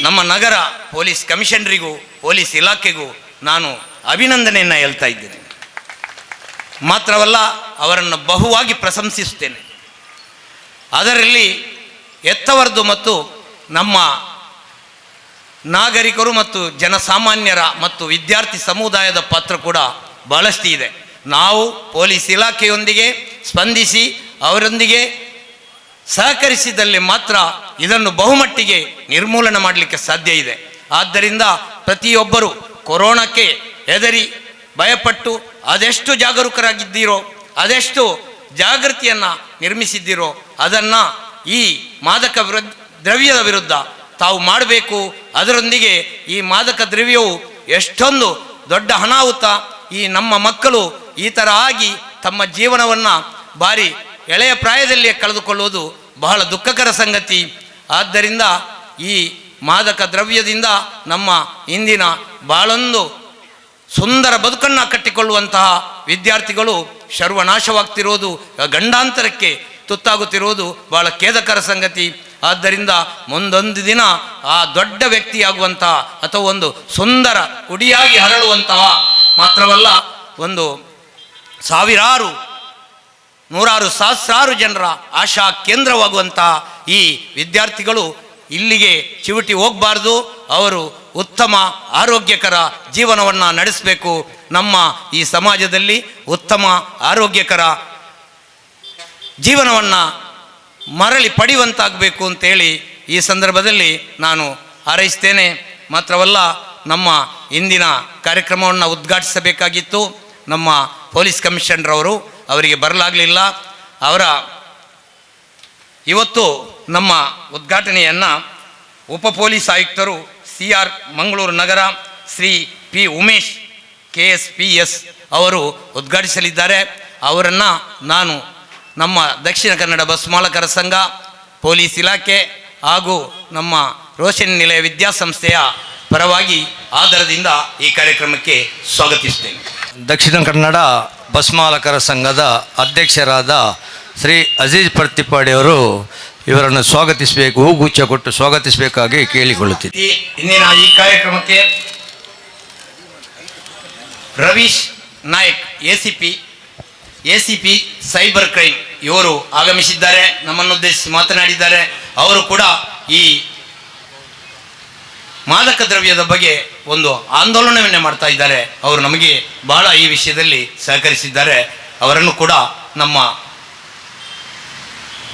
ನಮ್ಮ ನಗರ ಪೊಲೀಸ್ ಕಮಿಷನರಿಗೂ ಪೊಲೀಸ್ ಇಲಾಖೆಗೂ ನಾನು ಅಭಿನಂದನೆಯನ್ನು ಹೇಳ್ತಾ ಇದ್ದೇನೆ. ಮಾತ್ರವಲ್ಲ, ಅವರನ್ನು ಬಹುವಾಗಿ ಪ್ರಶಂಸಿಸುತ್ತೇನೆ. ಅದರಲ್ಲಿ ಎತ್ತವರದು ಮತ್ತು ನಮ್ಮ ನಾಗರಿಕರು ಮತ್ತು ಜನಸಾಮಾನ್ಯರ ಮತ್ತು ವಿದ್ಯಾರ್ಥಿ ಸಮುದಾಯದ ಪಾತ್ರ ಕೂಡ ಬಹಳಷ್ಟು ಇದೆ. ನಾವು ಪೊಲೀಸ್ ಇಲಾಖೆಯೊಂದಿಗೆ ಸ್ಪಂದಿಸಿ ಅವರೊಂದಿಗೆ ಸಹಕರಿಸಿದಲ್ಲಿ ಮಾತ್ರ ಇದನ್ನು ಬಹುಮಟ್ಟಿಗೆ ನಿರ್ಮೂಲನೆ ಮಾಡಲಿಕ್ಕೆ ಸಾಧ್ಯ ಇದೆ. ಆದ್ದರಿಂದ ಪ್ರತಿಯೊಬ್ಬರು ಕೊರೋನಾಕ್ಕೆ ಹೆದರಿ ಭಯಪಟ್ಟು ಅದೆಷ್ಟು ಜಾಗರೂಕರಾಗಿದ್ದೀರೋ, ಅದೆಷ್ಟು ಜಾಗೃತಿಯನ್ನು ನಿರ್ಮಿಸಿದ್ದೀರೋ ಅದನ್ನು ಈ ಮಾದಕ ದ್ರವ್ಯದ ವಿರುದ್ಧ ತಾವು ಮಾಡಬೇಕು. ಅದರೊಂದಿಗೆ ಈ ಮಾದಕ ದ್ರವ್ಯವು ಎಷ್ಟೊಂದು ದೊಡ್ಡ ಅನಾಹುತ, ಈ ನಮ್ಮ ಮಕ್ಕಳು ಈ ಥರ ಆಗಿ ತಮ್ಮ ಜೀವನವನ್ನು ಭಾರಿ ಎಳೆಯ ಪ್ರಾಯದಲ್ಲಿಯೇ ಕಳೆದುಕೊಳ್ಳುವುದು ಬಹಳ ದುಃಖಕರ ಸಂಗತಿ. ಆದ್ದರಿಂದ ಈ ಮಾದಕ ದ್ರವ್ಯದಿಂದ ನಮ್ಮ ಇಂದಿನ ಬಹಳೊಂದು ಸುಂದರ ಬದುಕನ್ನು ಕಟ್ಟಿಕೊಳ್ಳುವಂತಹ ವಿದ್ಯಾರ್ಥಿಗಳು ಸರ್ವನಾಶವಾಗ್ತಿರೋದು, ಗಂಡಾಂತರಕ್ಕೆ ತುತ್ತಾಗುತ್ತಿರುವುದು ಬಹಳ ಖೇದಕರ ಸಂಗತಿ. ಆದ್ದರಿಂದ ಮುಂದೊಂದು ದಿನ ಆ ದೊಡ್ಡ ವ್ಯಕ್ತಿಯಾಗುವಂತಹ ಅಥವಾ ಒಂದು ಸುಂದರ ಕುಡಿಯಾಗಿ ಹರಳುವಂತಹ, ಮಾತ್ರವಲ್ಲ ಒಂದು ಸಾವಿರಾರು ನೂರಾರು ಸಹಸ್ರಾರು ಜನರ ಆಶಾ ಕೇಂದ್ರವಾಗುವಂತಹ ಈ ವಿದ್ಯಾರ್ಥಿಗಳು ಇಲ್ಲಿಗೆ ಚಿವುಟಿ ಹೋಗಬಾರ್ದು. ಅವರು ಉತ್ತಮ ಆರೋಗ್ಯಕರ ಜೀವನವನ್ನು ನಡೆಸಬೇಕು. ನಮ್ಮ ಈ ಸಮಾಜದಲ್ಲಿ ಉತ್ತಮ ಆರೋಗ್ಯಕರ ಜೀವನವನ್ನು ಮರಳಿ ಪಡೆಯುವಂತಾಗಬೇಕು ಅಂತೇಳಿ ಈ ಸಂದರ್ಭದಲ್ಲಿ ನಾನು ಹಾರೈಸ್ತೇನೆ. ಮಾತ್ರವಲ್ಲ, ನಮ್ಮ ಇಂದಿನ ಕಾರ್ಯಕ್ರಮವನ್ನು ಉದ್ಘಾಟಿಸಬೇಕಾಗಿತ್ತು ನಮ್ಮ ಪೊಲೀಸ್ ಕಮಿಷನರ್ ಅವರು, ಅವರಿಗೆ ಬರಲಾಗಲಿಲ್ಲ. ಇವತ್ತು ನಮ್ಮ ಉದ್ಘಾಟನೆಯನ್ನು ಉಪ ಪೊಲೀಸ್ ಆಯುಕ್ತರು CR ಮಂಗಳೂರು ನಗರ ಶ್ರೀ P ಉಮೇಶ್ KSPS ಅವರು ಉದ್ಘಾಟಿಸಲಿದ್ದಾರೆ. ಅವರನ್ನು ನಾನು ನಮ್ಮ ದಕ್ಷಿಣ ಕನ್ನಡ ಬಸ್ ಮಾಲಕರ ಸಂಘ, ಪೊಲೀಸ್ ಇಲಾಖೆ ಹಾಗೂ ನಮ್ಮ ರೋಷನ್ ನಿಲಯ ವಿದ್ಯಾಸಂಸ್ಥೆಯ ಪರವಾಗಿ ಆದರದಿಂದ ಈ ಕಾರ್ಯಕ್ರಮಕ್ಕೆ ಸ್ವಾಗತಿಸುತ್ತೇನೆ. ದಕ್ಷಿಣ ಕನ್ನಡ ಬಸ್ ಮಾಲಕರ ಸಂಘದ ಅಧ್ಯಕ್ಷರಾದ ಶ್ರೀ ಅಜೀಜ್ ಪರ್ತಿಪಾಡಿಯವರು ಇವರನ್ನು ಸ್ವಾಗತಿಸಬೇಕು, ಹೂಗುಚ್ಛ ಕೊಟ್ಟು ಸ್ವಾಗತಿಸಬೇಕಾಗಿ ಕೇಳಿಕೊಳ್ಳುತ್ತೀನಿ. ಇಂದಿನ ಈ ಕಾರ್ಯಕ್ರಮಕ್ಕೆ Ravish Nayak ACP cyber crime ಇವರು ಆಗಮಿಸಿದ್ದಾರೆ, ನಮ್ಮನ್ನು ಉದ್ದೇಶಿಸಿ ಮಾತನಾಡಿದ್ದಾರೆ. ಅವರು ಕೂಡ ಈ ಮಾದಕ ದ್ರವ್ಯದ ಬಗ್ಗೆ ಒಂದು ಆಂದೋಲನವನ್ನೇ ಮಾಡ್ತಾ ಇದ್ದಾರೆ. ಅವರು ನಮಗೆ ಬಹಳ ಈ ವಿಷಯದಲ್ಲಿ ಸಹಕರಿಸಿದ್ದಾರೆ. ಅವರನ್ನು ಕೂಡ ನಮ್ಮ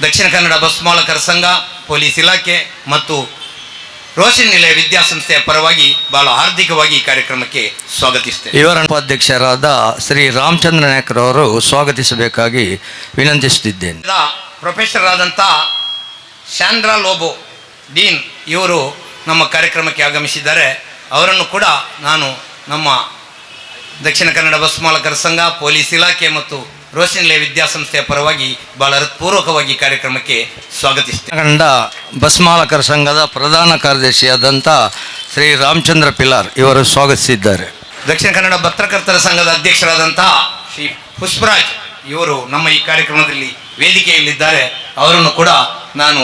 ದಕ್ಷಿಣ ಕನ್ನಡ ಬಸ್ ಮಾಲಕರ ಸಂಘ, ಪೊಲೀಸ್ ಇಲಾಖೆ ಮತ್ತು ರೋಷನ್ ನಿಲಯ ವಿದ್ಯಾಸಂಸ್ಥೆಯ ಪರವಾಗಿ ಬಹಳ ಹಾರ್ದಿಕವಾಗಿ ಈ ಕಾರ್ಯಕ್ರಮಕ್ಕೆ ಸ್ವಾಗತಿಸ್ತೇನೆ. ಇವರ ಉಪಾಧ್ಯಕ್ಷರಾದ ಶ್ರೀ ರಾಮಚಂದ್ರ ನಾಯಕರವರು ಸ್ವಾಗತಿಸಬೇಕಾಗಿ ವಿನಂತಿಸುತ್ತಿದ್ದೇನೆ. ಪ್ರೊಫೆಸರ್ ಆದಂಥ ಶಾಂಡ್ರಾ ಲೋಬೋ ಡೀನ್ ಇವರು ನಮ್ಮ ಕಾರ್ಯಕ್ರಮಕ್ಕೆ ಆಗಮಿಸಿದ್ದಾರೆ. ಅವರನ್ನು ಕೂಡ ನಾನು ನಮ್ಮ ದಕ್ಷಿಣ ಕನ್ನಡ ಬಸ್ ಮಾಲಕರ ಸಂಘ, ಪೊಲೀಸ್ ಇಲಾಖೆ ಮತ್ತು ರೋಷನ್ ನಿಲಯ ವಿದ್ಯಾಸಂಸ್ಥೆಯ ಪರವಾಗಿ ಬಹಳ ಹೃತ್ಪೂರ್ವಕವಾಗಿ ಕಾರ್ಯಕ್ರಮಕ್ಕೆ ಸ್ವಾಗತಿಸ್ತೇನೆ. ಕನ್ನಡ ಬಸ್ ಮಾಲಕರ ಸಂಘದ ಪ್ರಧಾನ ಕಾರ್ಯದರ್ಶಿಯಾದಂಥ ಶ್ರೀ ರಾಮಚಂದ್ರ ಪಿಲಾರ್ ಇವರು ಸ್ವಾಗತಿಸಿದ್ದಾರೆ. ದಕ್ಷಿಣ ಕನ್ನಡ ಪತ್ರಕರ್ತರ ಸಂಘದ ಅಧ್ಯಕ್ಷರಾದಂತಹ ಶ್ರೀ ಪುಷ್ಪರಾಜ್ ಇವರು ನಮ್ಮ ಈ ಕಾರ್ಯಕ್ರಮದಲ್ಲಿ ವೇದಿಕೆಯಲ್ಲಿದ್ದಾರೆ. ಅವರನ್ನು ಕೂಡ ನಾನು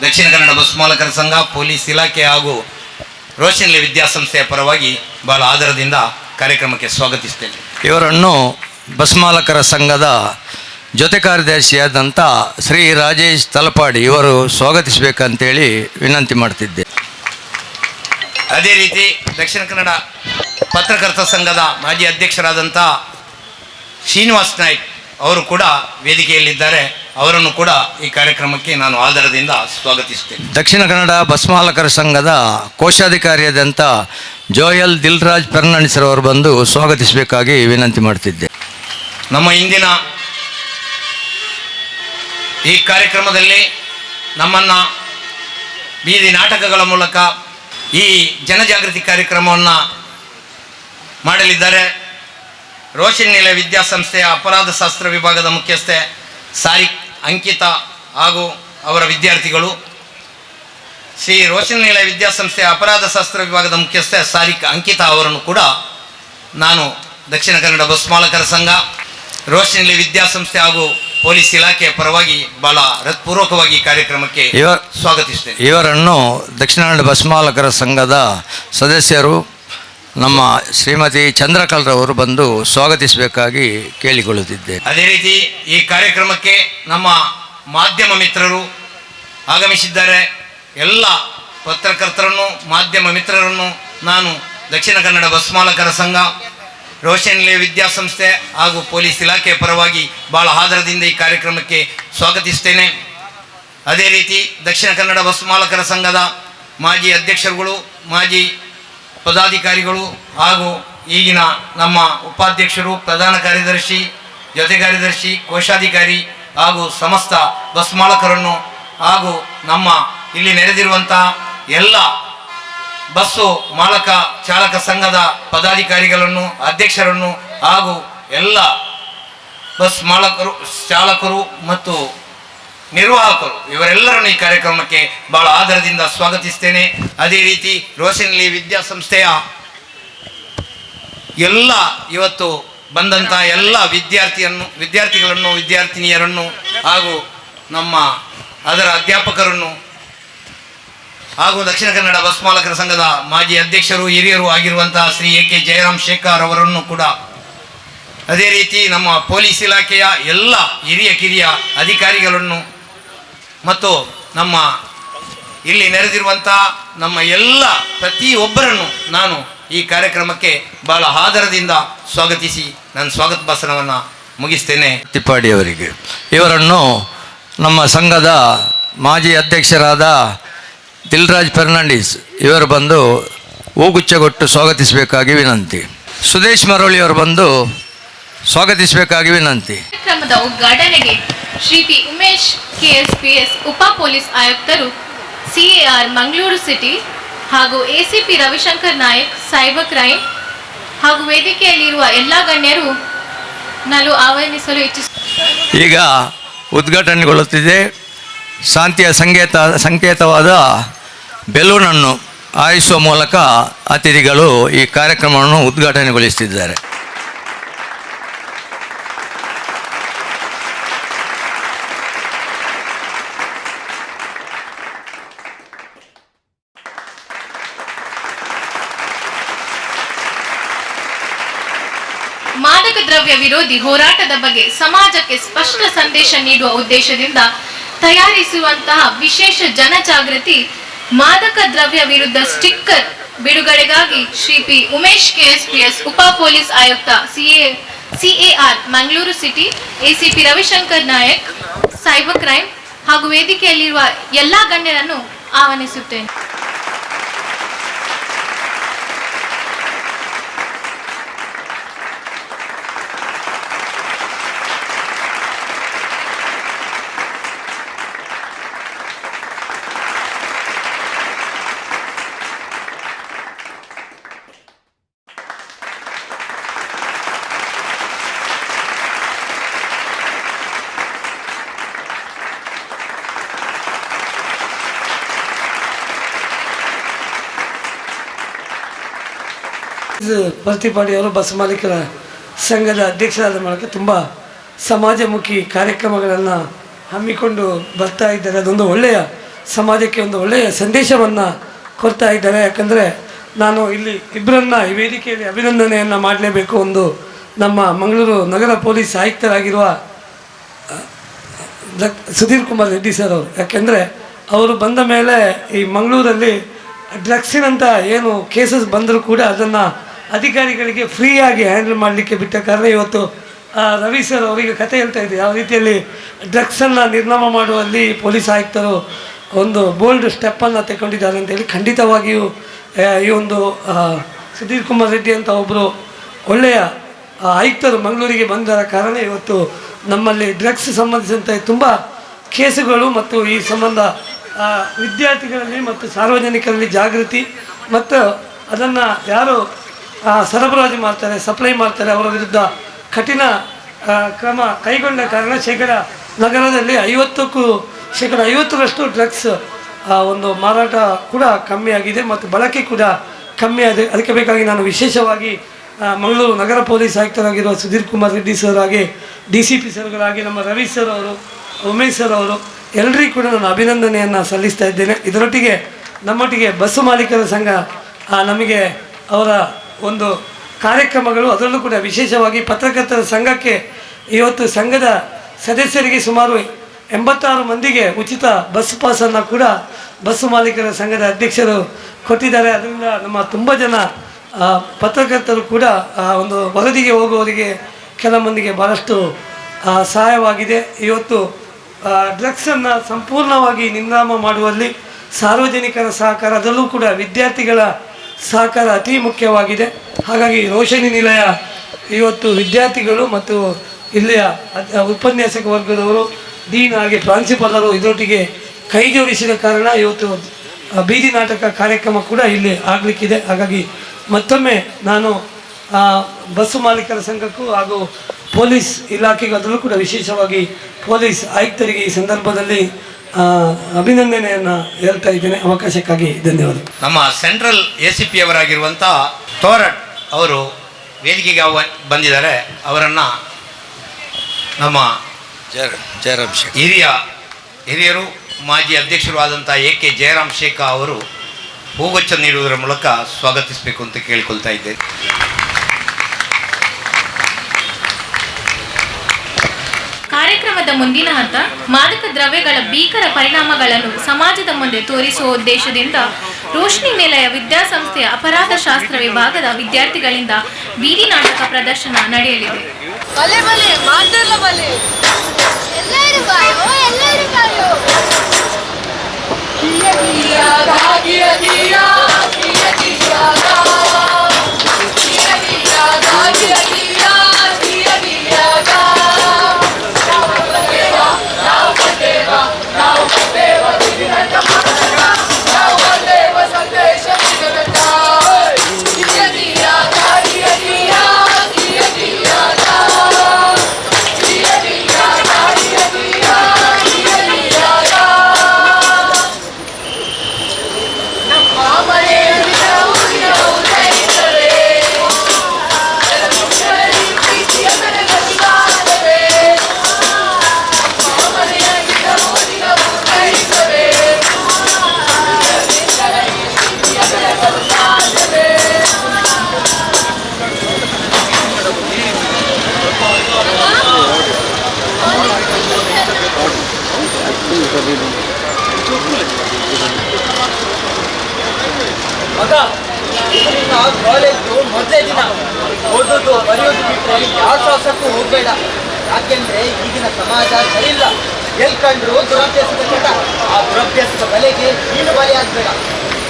ದಕ್ಷಿಣ ಕನ್ನಡ ಬಸ್ ಮಾಲಕರ ಸಂಘ, ಪೊಲೀಸ್ ಇಲಾಖೆ ಹಾಗೂ ರೋಷನ್ ನಿಲಯ ವಿದ್ಯಾಸಂಸ್ಥೆಯ ಪರವಾಗಿ ಬಹಳ ಆದರದಿಂದ ಕಾರ್ಯಕ್ರಮಕ್ಕೆ ಸ್ವಾಗತಿಸ್ತೇನೆ. ಇವರನ್ನು ಬಸ್ ಮಾಲಕರ ಸಂಘದ ಜೊತೆ ಕಾರ್ಯದರ್ಶಿಯಾದಂಥ ಶ್ರೀ ರಾಜೇಶ್ ತಲಪಾಡಿ ಇವರು ಸ್ವಾಗತಿಸಬೇಕಂತೇಳಿ ವಿನಂತಿ ಮಾಡ್ತಿದ್ದೆ. ಅದೇ ರೀತಿ ದಕ್ಷಿಣ ಕನ್ನಡ ಪತ್ರಕರ್ತರ ಸಂಘದ ಮಾಜಿ ಅಧ್ಯಕ್ಷರಾದಂಥ ಶ್ರೀನಿವಾಸ್ ನಾಯ್ಕ್ ಅವರು ಕೂಡ ವೇದಿಕೆಯಲ್ಲಿದ್ದಾರೆ. ಅವರನ್ನು ಕೂಡ ಈ ಕಾರ್ಯಕ್ರಮಕ್ಕೆ ನಾನು ಆದರದಿಂದ ಸ್ವಾಗತಿಸುತ್ತೇನೆ. ದಕ್ಷಿಣ ಕನ್ನಡ ಬಸ್ ಮಾಲಕರ ಸಂಘದ ಕೋಶಾಧಿಕಾರಿಯಾದಂಥ ಜೋಯಲ್ ದಿಲ್ರಾಜ್ ಫರ್ನಾಂಡಿಸ್ ಅವರು ಬಂದು ಸ್ವಾಗತಿಸಬೇಕಾಗಿ ವಿನಂತಿ ಮಾಡ್ತಿದ್ದೆ. ನಮ್ಮ ಇಂದಿನ ಈ ಕಾರ್ಯಕ್ರಮದಲ್ಲಿ ನಮ್ಮನ್ನು ಬೀದಿ ನಾಟಕಗಳ ಮೂಲಕ ಈ ಜನಜಾಗೃತಿ ಕಾರ್ಯಕ್ರಮವನ್ನು ಮಾಡಲಿದ್ದಾರೆ. ರೋಷನ್ ನಿಲಯ ವಿದ್ಯಾಸಂಸ್ಥೆಯ ಅಪರಾಧ ಶಾಸ್ತ್ರ ವಿಭಾಗದ ಮುಖ್ಯಸ್ಥೆ ಸಾರಿಕ್ ಅಂಕಿತಾ ಹಾಗೂ ಅವರ ವಿದ್ಯಾರ್ಥಿಗಳು. ಶ್ರೀ ರೋಷನ್ ನಿಲಯ ವಿದ್ಯಾಸಂಸ್ಥೆಯ ಅಪರಾಧ ಶಾಸ್ತ್ರ ವಿಭಾಗದ ಮುಖ್ಯಸ್ಥೆ ಸಾರಿಕ್ ಅಂಕಿತಾ ಅವರನ್ನು ಕೂಡ ನಾನು ದಕ್ಷಿಣ ಕನ್ನಡ ಬಸ್ ಮಾಲಕರ ಸಂಘ, ರೋಷನ್ ನಿಲಯ ವಿದ್ಯಾಸಂಸ್ಥೆ ಹಾಗೂ ಪೊಲೀಸ್ ಇಲಾಖೆಯ ಪರವಾಗಿ ಬಹಳ ಹೃತ್ಪೂರ್ವಕವಾಗಿ ಕಾರ್ಯಕ್ರಮಕ್ಕೆ ಸ್ವಾಗತಿಸ್ತೇನೆ. ಇವರನ್ನು ದಕ್ಷಿಣ ಕನ್ನಡ ಬಸ್ ಮಾಲಕರ ಸಂಘದ ಸದಸ್ಯರು ನಮ್ಮ ಶ್ರೀಮತಿ ಚಂದ್ರಕಲ್ರವರು ಬಂದು ಸ್ವಾಗತಿಸಬೇಕಾಗಿ ಕೇಳಿಕೊಳ್ಳುತ್ತಿದ್ದೆ. ಅದೇ ರೀತಿ ಈ ಕಾರ್ಯಕ್ರಮಕ್ಕೆ ನಮ್ಮ ಮಾಧ್ಯಮ ಮಿತ್ರರು ಆಗಮಿಸಿದ್ದಾರೆ. ಎಲ್ಲ ಪತ್ರಕರ್ತರನ್ನು, ಮಾಧ್ಯಮ ಮಿತ್ರರನ್ನು ನಾನು ದಕ್ಷಿಣ ಕನ್ನಡ ಬಸ್ ಮಾಲಕರ ಸಂಘ, ರೋಷನ್ ನಿಲಯ ವಿದ್ಯಾಸಂಸ್ಥೆ ಹಾಗೂ ಪೊಲೀಸ್ ಇಲಾಖೆಯ ಪರವಾಗಿ ಬಹಳ ಆದರದಿಂದ ಈ ಕಾರ್ಯಕ್ರಮಕ್ಕೆ ಸ್ವಾಗತಿಸ್ತೇನೆ. ಅದೇ ರೀತಿ ದಕ್ಷಿಣ ಕನ್ನಡ ಬಸ್ ಮಾಲಕರ ಸಂಘದ ಮಾಜಿ ಅಧ್ಯಕ್ಷರುಗಳು, ಮಾಜಿ ಪದಾಧಿಕಾರಿಗಳು ಹಾಗೂ ಈಗಿನ ನಮ್ಮ ಉಪಾಧ್ಯಕ್ಷರು, ಪ್ರಧಾನ ಕಾರ್ಯದರ್ಶಿ, ಜೊತೆ ಕಾರ್ಯದರ್ಶಿ, ಕೋಶಾಧಿಕಾರಿ ಹಾಗೂ ಸಮಸ್ತ ಬಸ್ ಮಾಲಕರನ್ನು ಹಾಗೂ ನಮ್ಮ ಇಲ್ಲಿ ನೆರೆದಿರುವಂತಹ ಎಲ್ಲ ಬಸ್ಸು ಮಾಲಕ ಚಾಲಕ ಸಂಘದ ಪದಾಧಿಕಾರಿಗಳನ್ನು, ಅಧ್ಯಕ್ಷರನ್ನು ಹಾಗೂ ಎಲ್ಲ ಬಸ್ ಮಾಲಕರು, ಚಾಲಕರು ಮತ್ತು ನಿರ್ವಾಹಕರು ಇವರೆಲ್ಲರನ್ನು ಈ ಕಾರ್ಯಕ್ರಮಕ್ಕೆ ಬಹಳ ಆದರದಿಂದ ಸ್ವಾಗತಿಸ್ತೇನೆ. ಅದೇ ರೀತಿ ರೋಷನ್ ನಿಲಯ ವಿದ್ಯಾಸಂಸ್ಥೆಯ ಎಲ್ಲ ಇವತ್ತು ಬಂದಂಥ ಎಲ್ಲ ವಿದ್ಯಾರ್ಥಿಗಳನ್ನು, ವಿದ್ಯಾರ್ಥಿನಿಯರನ್ನು ಹಾಗೂ ನಮ್ಮ ಅದರ ಅಧ್ಯಾಪಕರನ್ನು ಹಾಗೂ ದಕ್ಷಿಣ ಕನ್ನಡ ಬಸ್ ಮಾಲಕರ ಸಂಘದ ಮಾಜಿ ಅಧ್ಯಕ್ಷರು, ಹಿರಿಯರು ಆಗಿರುವಂತಹ ಶ್ರೀ AK ಜಯರಾಮ್ ಶೇಖರ್ ಅವರನ್ನು ಕೂಡ, ಅದೇ ರೀತಿ ನಮ್ಮ ಪೊಲೀಸ್ ಇಲಾಖೆಯ ಎಲ್ಲ ಹಿರಿಯ ಕಿರಿಯ ಅಧಿಕಾರಿಗಳನ್ನು ಮತ್ತು ನಮ್ಮ ಇಲ್ಲಿ ನೆರೆದಿರುವಂಥ ನಮ್ಮ ಎಲ್ಲ ಪ್ರತಿಯೊಬ್ಬರನ್ನು ನಾನು ಈ ಕಾರ್ಯಕ್ರಮಕ್ಕೆ ಬಹಳ ಆದರದಿಂದ ಸ್ವಾಗತಿಸಿ ನನ್ನ ಸ್ವಾಗತ ಭಾಷಣವನ್ನು ಮುಗಿಸ್ತೇನೆ. ತಿಪ್ಪಾಡಿ ಅವರಿಗೆ ಇವರನ್ನು ನಮ್ಮ ಸಂಘದ ಮಾಜಿ ಅಧ್ಯಕ್ಷರಾದ ದಿಲ್ರಾಜ್ ಫರ್ನಾಂಡಿಸ್ ಇವರು ಬಂದು ಹೂಗುಚ್ಛಗೊಟ್ಟು ಸ್ವಾಗತಿಸಬೇಕಾಗಿ ವಿನಂತಿ. ಸುದೇಶ್ ಮರಳಿ ಅವರು ಬಂದು ಸ್ವಾಗತಿಸಬೇಕಾಗಿ ವಿನಂತಿ. ಕಾರ್ಯಕ್ರಮದ ಉದ್ಘಾಟನೆಗೆ ಶ್ರೀ ಪಿ ಉಮೇಶ್ KSPS ಉಪ ಪೊಲೀಸ್ ಆಯುಕ್ತರು, CAR ಮಂಗಳೂರು ಸಿಟಿ ಹಾಗೂ ACP Ravishankar Nayak cyber crime ಹಾಗೂ ವೇದಿಕೆಯಲ್ಲಿರುವ ಎಲ್ಲ ಗಣ್ಯರು ನಾನು ಆಹ್ವಾನಿಸಲು ಇಚ್ಛಿಸುತ್ತೇನೆ. ಈಗ ಉದ್ಘಾಟನೆಗೊಳ್ಳುತ್ತಿದೆ. ಶಾಂತಿಯ ಸಂಕೇತವಾದ ಬೆಲೂನನ್ನು ಹಾಯಿಸುವ ಮೂಲಕ ಅತಿಥಿಗಳು ಈ ಕಾರ್ಯಕ್ರಮವನ್ನು ಉದ್ಘಾಟನೆಗೊಳಿಸುತ್ತಿದ್ದಾರೆ. ಮಾದಕ ದ್ರವ್ಯ ವಿರೋಧಿ ಹೋರಾಟದ ಬಗ್ಗೆ ಸಮಾಜಕ್ಕೆ ಸ್ಪಷ್ಟ ಸಂದೇಶ ನೀಡುವ ಉದ್ದೇಶದಿಂದ ತಯಾರಿಸುವಂತಹ ವಿಶೇಷ ಜನಜಾಗೃತಿ ಮಾದಕ ದ್ರವ್ಯ ವಿರುದ್ಧ ಸ್ಟಿಕ್ಕರ್ ಬಿಡುಗಡೆಗಾಗಿ ಶ್ರೀ ಪಿ ಉಮೇಶ್ ಕೆಎಸ್ಪಿಎಸ್ ಉಪ ಪೊಲೀಸ್ ಆಯುಕ್ತ CAR Mangaluru city ACP Ravishankar Nayak cyber crime ಹಾಗೂ ವೇದಿಕೆಯಲ್ಲಿರುವ ಎಲ್ಲಾ ಗಣ್ಯರನ್ನು ಆಹ್ವಾನಿಸುತ್ತೇನೆ. ಭರ್ತಿಪಾಡಿಯವರು ಬಸ್ ಮಾಲೀಕರ ಸಂಘದ ಅಧ್ಯಕ್ಷರಾದ ಮೂಲಕ ತುಂಬ ಸಮಾಜಮುಖಿ ಕಾರ್ಯಕ್ರಮಗಳನ್ನು ಹಮ್ಮಿಕೊಂಡು ಬರ್ತಾ ಇದ್ದಾರೆ. ಅದೊಂದು ಒಳ್ಳೆಯ ಸಮಾಜಕ್ಕೆ ಒಂದು ಒಳ್ಳೆಯ ಸಂದೇಶವನ್ನು ಕೊಡ್ತಾ ಇದ್ದಾರೆ. ಯಾಕಂದರೆ ನಾನು ಇಲ್ಲಿ ಇಬ್ಬರನ್ನ ಈ ವೇದಿಕೆಯಲ್ಲಿ ಅಭಿನಂದನೆಯನ್ನು ಮಾಡಲೇಬೇಕು. ಒಂದು ನಮ್ಮ ಮಂಗಳೂರು ನಗರ ಪೊಲೀಸ್ ಆಯುಕ್ತರಾಗಿರುವ ಸುಧೀರ್ ಕುಮಾರ್ ರೆಡ್ಡಿ ಸರ್ ಅವರು. ಯಾಕೆಂದರೆ ಅವರು ಬಂದ ಮೇಲೆ ಈ ಮಂಗಳೂರಲ್ಲಿ ಡ್ರಗ್ಸಿನಂಥ ಏನು ಕೇಸಸ್ ಬಂದರೂ ಕೂಡ ಅದನ್ನು ಅಧಿಕಾರಿಗಳಿಗೆ ಫ್ರೀಯಾಗಿ ಹ್ಯಾಂಡಲ್ ಮಾಡಲಿಕ್ಕೆ ಬಿಟ್ಟ ಕಾರಣ ಇವತ್ತು ರವಿ ಸರ್ ಅವರಿಗೆ ಕತೆ ಹೇಳ್ತಾ ಇದ್ದೆ ಯಾವ ರೀತಿಯಲ್ಲಿ ಡ್ರಗ್ಸನ್ನು ನಿರ್ನಾಮ ಮಾಡುವಲ್ಲಿ ಪೊಲೀಸ್ ಆಯುಕ್ತರು ಒಂದು ಬೋಲ್ಡ್ ಸ್ಟೆಪ್ಪನ್ನು ತಗೊಂಡಿದ್ದಾರೆ ಅಂತೇಳಿ. ಖಂಡಿತವಾಗಿಯೂ ಈ ಒಂದು ಸುಧೀರ್ ಕುಮಾರ್ ರೆಡ್ಡಿ ಅಂತ ಒಬ್ಬರು ಒಳ್ಳೆಯ ಆಯುಕ್ತರು ಮಂಗಳೂರಿಗೆ ಬಂದ ಕಾರಣ ಇವತ್ತು ನಮ್ಮಲ್ಲಿ ಡ್ರಗ್ಸ್ ಸಂಬಂಧಿಸಿದಂತೆ ತುಂಬ ಕೇಸುಗಳು ಮತ್ತು ಈ ಸಂಬಂಧ ವಿದ್ಯಾರ್ಥಿಗಳಲ್ಲಿ ಮತ್ತು ಸಾರ್ವಜನಿಕರಲ್ಲಿ ಜಾಗೃತಿ ಮತ್ತು ಅದನ್ನು ಯಾರು ಸರಬರಾಜು ಮಾಡ್ತಾರೆ ಸಪ್ಲೈ ಮಾಡ್ತಾರೆ ಅವರ ವಿರುದ್ಧ ಕಠಿಣ ಕ್ರಮ ಕೈಗೊಂಡ ಕಾರಣ ನಗರದಲ್ಲಿ 50% ಡ್ರಗ್ಸ್ ಒಂದು ಮಾರಾಟ ಕೂಡ ಕಮ್ಮಿ ಆಗಿದೆ ಮತ್ತು ಬಳಕೆ ಕೂಡ ಕಮ್ಮಿ ಆಗಿದೆ. ಅದಕ್ಕೆ ಬೇಕಾಗಿ ನಾನು ವಿಶೇಷವಾಗಿ ಮಂಗಳೂರು ನಗರ ಪೊಲೀಸ್ ಆಯುಕ್ತರಾಗಿರುವ ಸುಧೀರ್ ಕುಮಾರ್ ರೆಡ್ಡಿ ಸರ್ ಹಾಗೆ DCP ಸರ್ಗಳಾಗಿ ನಮ್ಮ ರವಿ ಸರ್ ಅವರು ಉಮೇಶ್ ಸರ್ ಅವರು ಎಲ್ಲರಿಗೂ ಕೂಡ ನಾನು ಅಭಿನಂದನೆಯನ್ನು ಸಲ್ಲಿಸ್ತಾ ಇದ್ದೇನೆ. ಇದರೊಟ್ಟಿಗೆ ನಮ್ಮೊಟ್ಟಿಗೆ ಬಸ್ಸು ಮಾಲೀಕರ ಸಂಘ ನಮಗೆ ಅವರ ಒಂದು ಕಾರ್ಯಕ್ರಮಗಳು ಅದರಲ್ಲೂ ಕೂಡ ವಿಶೇಷವಾಗಿ ಪತ್ರಕರ್ತರ ಸಂಘಕ್ಕೆ ಇವತ್ತು ಸಂಘದ ಸದಸ್ಯರಿಗೆ ಸುಮಾರು 86 ಮಂದಿಗೆ ಉಚಿತ ಬಸ್ ಪಾಸನ್ನು ಕೂಡ ಬಸ್ಸು ಮಾಲೀಕರ ಸಂಘದ ಅಧ್ಯಕ್ಷರು ಕೊಟ್ಟಿದ್ದಾರೆ. ಅದರಿಂದ ನಮ್ಮ ತುಂಬ ಜನ ಪತ್ರಕರ್ತರು ಕೂಡ ಒಂದು ವರದಿಗೆ ಹೋಗುವವರಿಗೆ ಕೆಲ ಮಂದಿಗೆ ಭಾಳಷ್ಟು ಸಹಾಯವಾಗಿದೆ. ಇವತ್ತು ಡ್ರಗ್ಸನ್ನು ಸಂಪೂರ್ಣವಾಗಿ ನಿರ್ನಾಮ ಮಾಡುವಲ್ಲಿ ಸಾರ್ವಜನಿಕರ ಸಹಕಾರ ಅದರಲ್ಲೂ ಕೂಡ ವಿದ್ಯಾರ್ಥಿಗಳ ಸಹಕಾರ ಅತಿ ಮುಖ್ಯವಾಗಿದೆ. ಹಾಗಾಗಿ ರೋಶನಿ ನಿಲಯ ಇವತ್ತು ವಿದ್ಯಾರ್ಥಿಗಳು ಮತ್ತು ಇಲ್ಲಿಯ ಉಪನ್ಯಾಸಕ ವರ್ಗದವರು ಡೀನ್ ಹಾಗೆ ಪ್ರಾಂಶುಪಾಲರು ಇದರೊಟ್ಟಿಗೆ ಕೈ ಜೋಡಿಸಿದ ಕಾರಣ ಇವತ್ತು ಬೀದಿ ನಾಟಕ ಕಾರ್ಯಕ್ರಮ ಕೂಡ ಇಲ್ಲಿ ಆಗಲಿಕ್ಕಿದೆ. ಹಾಗಾಗಿ ಮತ್ತೊಮ್ಮೆ ನಾನು ಬಸ್ಸು ಮಾಲೀಕರ ಸಂಘಕ್ಕೂ ಹಾಗೂ ಪೊಲೀಸ್ ಇಲಾಖೆಗೂ ಅದರಲ್ಲೂ ಕೂಡ ವಿಶೇಷವಾಗಿ ಪೊಲೀಸ್ ಆಯುಕ್ತರಿಗೆ ಈ ಸಂದರ್ಭದಲ್ಲಿ ಅಭಿನಂದನೆಯನ್ನು ಹೇಳ್ತಾ ಇದ್ದೇನೆ. ಅವಕಾಶಕ್ಕಾಗಿ ಧನ್ಯವಾದ. ನಮ್ಮ ಸೆಂಟ್ರಲ್ ACP ಅವರಾಗಿರುವಂಥ ತೋರಟ್ ಅವರು ವೇದಿಕೆಗೆ ಬಂದಿದ್ದಾರೆ. ಅವರನ್ನು ನಮ್ಮ ಜಯರಾಮ್ ಶೇಖ್ ಹಿರಿಯರು ಮಾಜಿ ಅಧ್ಯಕ್ಷರು ಆದಂಥ AK ಜಯರಾಮ್ ಶೇಖ ಅವರು ಹೂಗುಚ್ಛ ನೀಡುವುದರ ಮೂಲಕ ಸ್ವಾಗತಿಸಬೇಕು ಅಂತ ಕೇಳಿಕೊಳ್ತಾ ಇದ್ದೇನೆ. ಕಾರ್ಯಕ್ರಮದ ಮುಂದಿನ ಹಂತ ಮಾದಕ ದ್ರವ್ಯಗಳ ಭೀಕರ ಪರಿಣಾಮಗಳನ್ನು ಸಮಾಜದ ಮುಂದೆ ತೋರಿಸುವ ಉದ್ದೇಶದಿಂದ ರೋಶನಿ ನಿಲಯ ವಿದ್ಯಾಸಂಸ್ಥೆಯ ಅಪರಾಧ ಶಾಸ್ತ್ರ ವಿಭಾಗದ ವಿದ್ಯಾರ್ಥಿಗಳಿಂದ ಬೀದಿ ನಾಟಕ ಪ್ರದರ್ಶನ ನಡೆಯಲಿದೆ. ಕಾಲೇಜು ಮೊದಲೇ ದಿನ ಓದೋದು ಬರೆಯೋದು ಬಿಟ್ಟರೆ ಯಾವ ಸಾಹಸಕ್ಕೂ ಹೋಗಬೇಡ. ಯಾಕೆಂದ್ರೆ ಈಗಿನ ಸಮಾಜ ಸರಿಯಿಲ್ಲ. ಎಲ್ಲಿ ಕಂಡ್ರು ದುರಭ್ಯಾಸದ ಚಟ. ಆ ದುರಭ್ಯಾಸದ ಬಲೆಗೆ ನೀನು ಬಲಿಯಾಗಬೇಡ.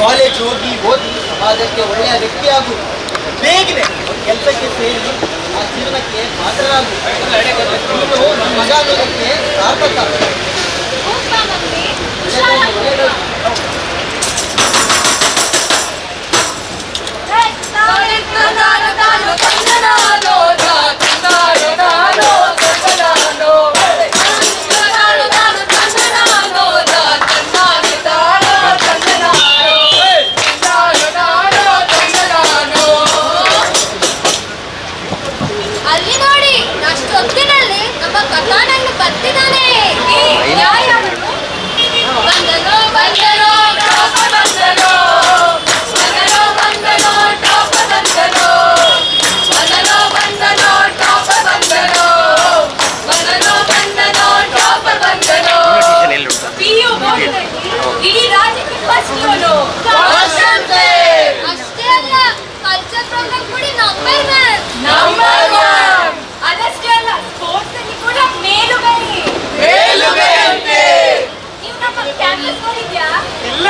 ಕಾಲೇಜ್ ಹೋಗಿ ಓದಿ ಸಮಾಜಕ್ಕೆ ಒಳ್ಳೆಯ ವ್ಯಕ್ತಿ ಆಗು. ಬೇಗನೆ ಒಂದು ಕೆಲಸಕ್ಕೆ ಸೇರಿ ಆ ಜೀವನಕ್ಕೆ ಪಾತ್ರರಾಗು. ನೀನು ನಮ್ಮ ಮಗ ಅನ್ನೋದಕ್ಕೆ ಸಾರ್ಥಕ. ಅಲ್ಲಿ ನೋಡಿ ಅಷ್ಟೊತ್ತಿನಲ್ಲಿ ನಮ್ಮ ಕಥಾನನ್ನು ಬರ್ತಿದ್ದಾನೆ. ಬಂದನೋ ಬಂದನೋ ಟಾಪ ಬಂದನೋ, ಬಂದನೋ ಬಂದನೋ ಟಾಪ ಬಂದನೋ, ಬಂದನೋ ಬಂದನೋ ಟಾಪ ಬಂದನೋ, ಬಂದನೋ ಬಂದನೋ ಟಾಪ ಬಂದನೋ. PU ಬೋರ್ಡ್ನಲ್ಲಿ ಇಡೀ ರಾಜ್ಯಕ್ಕೆ ಫಸ್ಟ್ ಇವನು. ಅಷ್ಟೇ ಅಲ್ಲ, ಕಲ್ಚರ್ ಪ್ರೋಗ್ರಾಮ್ ಕೂಡ ನಂಬರ್ ಒನ್. ಅದಷ್ಟೇ ಅಲ್ಲ, ಸ್ಪೋರ್ಟ್ಸ್ ಅಲ್ಲಿ ಕೂಡ ಮೇಲುಗೈ. ನೀವು ನಮ್ಮ ಕ್ಯಾಂಪಸ್ ನೋಡಿದ್ಯಾ? ಇಲ್ಲ.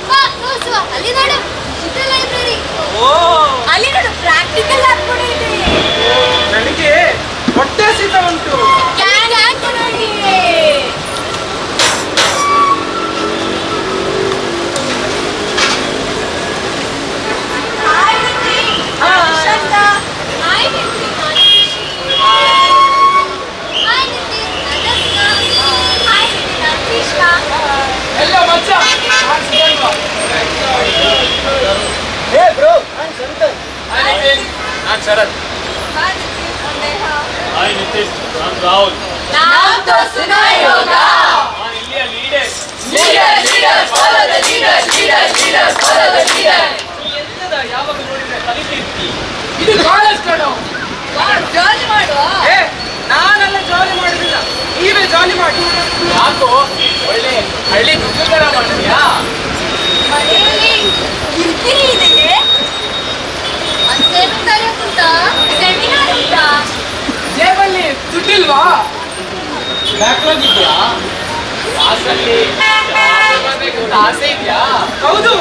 ಬಾ ತೋರಿಸುವ. ಅಲ್ಲಿ ನೋಡು ಚಿತ್ರ ಲೈಬ್ರರಿ. ಅಲ್ಲಿ ನೋಡು ಪ್ರಾಕ್ಟಿಕಲ್ ಲ್ಯಾಬ್ ಕೂಡ ಇದೆ. ನನಗೆ ಹೊಟ್ಟೆ ಸೀತ ಉಂಟು. ಕ್ಯಾನ್ ನೋಡಿ. ಹಾಯ್ ನಿತಿ. ಶಾಂತ. ಹಾಯ್ ನಿತಿ. ಹಾಯ್ ನಿತಿ. ನದಸ್ನ. ಹಾಯ್ ನಿತಿ. ನತೀಶ್ಕಾ. ಎಲ್ಲ ಮಚ್ಚ. ಹೇ ಬ್ರೋ, ನಾನು ಶಂಕರ್. ನಾನು ಶರತ್. ಹಾಯ್ ನಿತಿ. ಸಂದೇಹ. ಹಾಯ್ ನಿತೀಶ್, ನಾನು ರಾಹುಲ್. ನಾಮ್ ತೋ ಸುನಾಯೋಗ. ನಾನು ಇಲ್ಲಿಯ leader. Leader, follow the leader, follow the leader. ಎಂತದ ಯಾವಾಗ ನೋಡಿದ್ರೆ ಕಲಿತಿರ್ತಿ. ಇದು ಕಾಲೇಜ್ ಕಣೋ. ಜಾಲಿ ಮಾಡುವ. ನಾನೆಲ್ಲ ಜಾಲಿ ಮಾಡುದಿಲ್ಲ, ನೀವೇ ಜಾಲಿ ಮಾಡಿ. ಯಾಕೋ ಒಳ್ಳೆ ಹಳ್ಳಿ ದುಡ್ಡು ಮಾಡ್ತೀಯಾ? ಮನೆಯಲ್ಲಿ ಕಿರಿಕಿರಿ ಇದೆ. ಅಸೈನ್ಮೆಂಟ್ ಬರೆಯೋದುಂಟಾ? ಸೆಮಿನಾರ್ ಉಂಟಾ? ಜೇಬಲ್ಲಿ ದುಡ್ಡಿಲ್ವಾ? ಬ್ಯಾಕ್ಲಾಗ್ ಇದೆಯಾ? ಕ್ಲಾಸಲ್ಲಿ ಮಾಡಬೇಕು ಅಂತ ಆಸೆ ಇದೆಯಾ? ಹೌದು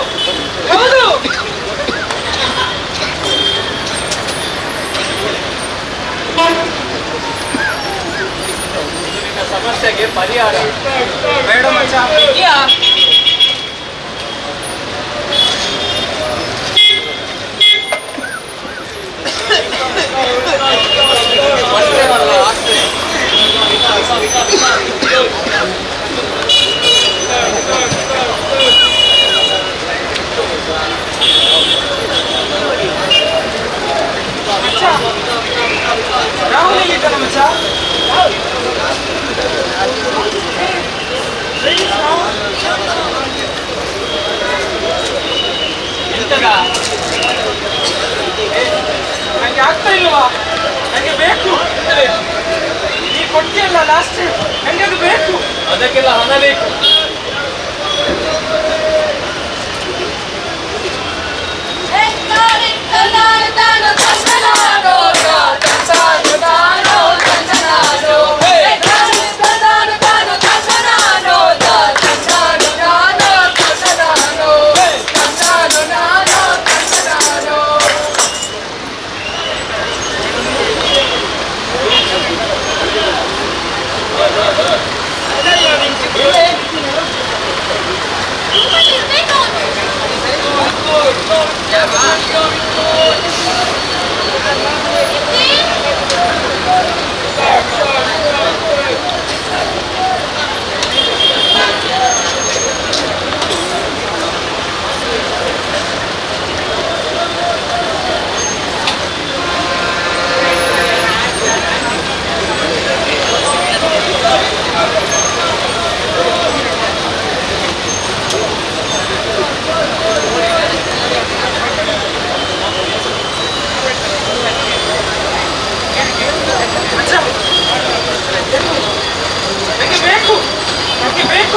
ಹೌದು. ನಿನ್ನ ಸಮಸ್ಯೆಗೆ ಪರಿಹಾರ ಬೇಡ ಮಚ್ಚ. ಇದೆಯಾ? ಅಷ್ಟೇನಲ್ಲ ಆಸೆ. ರಾಹುಲ್ ಎಲ್ಲಿದ್ದಾನೆ ಮಚ್ಚ? ಎಂತದ? ನಂಗೆ ಆಗ್ತಾ ಇಲ್ವಾ? ನಂಗೆ ಬೇಕು. ನೀ ಕೊಟ್ಟಿಯಲ್ಲ ಲಾಸ್ಟ್, ನಂಗೆ ಅದು ಬೇಕು. ಅದಕ್ಕೆಲ್ಲ ಹಣ ಬೇಕು.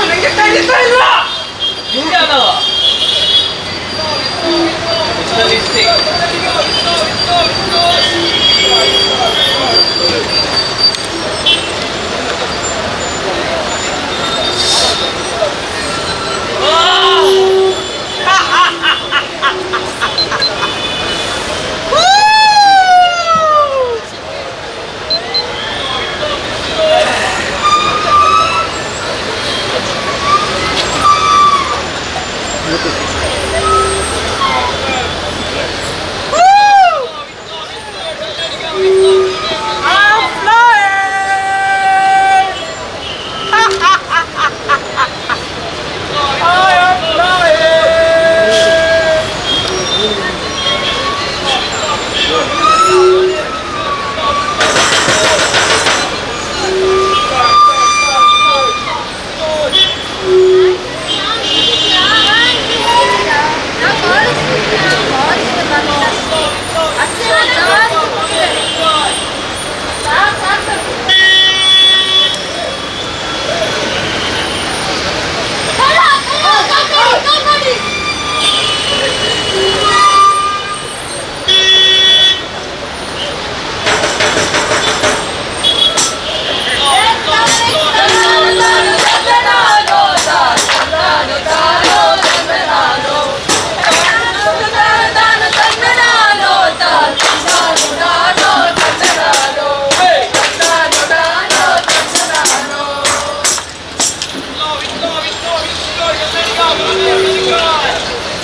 ನಂಗೆ ತಡೀತಾ ಇಲ್ಲ. ನಿಂಗೆ ಅದಾವ ಸಲ್ಲಿಸಿ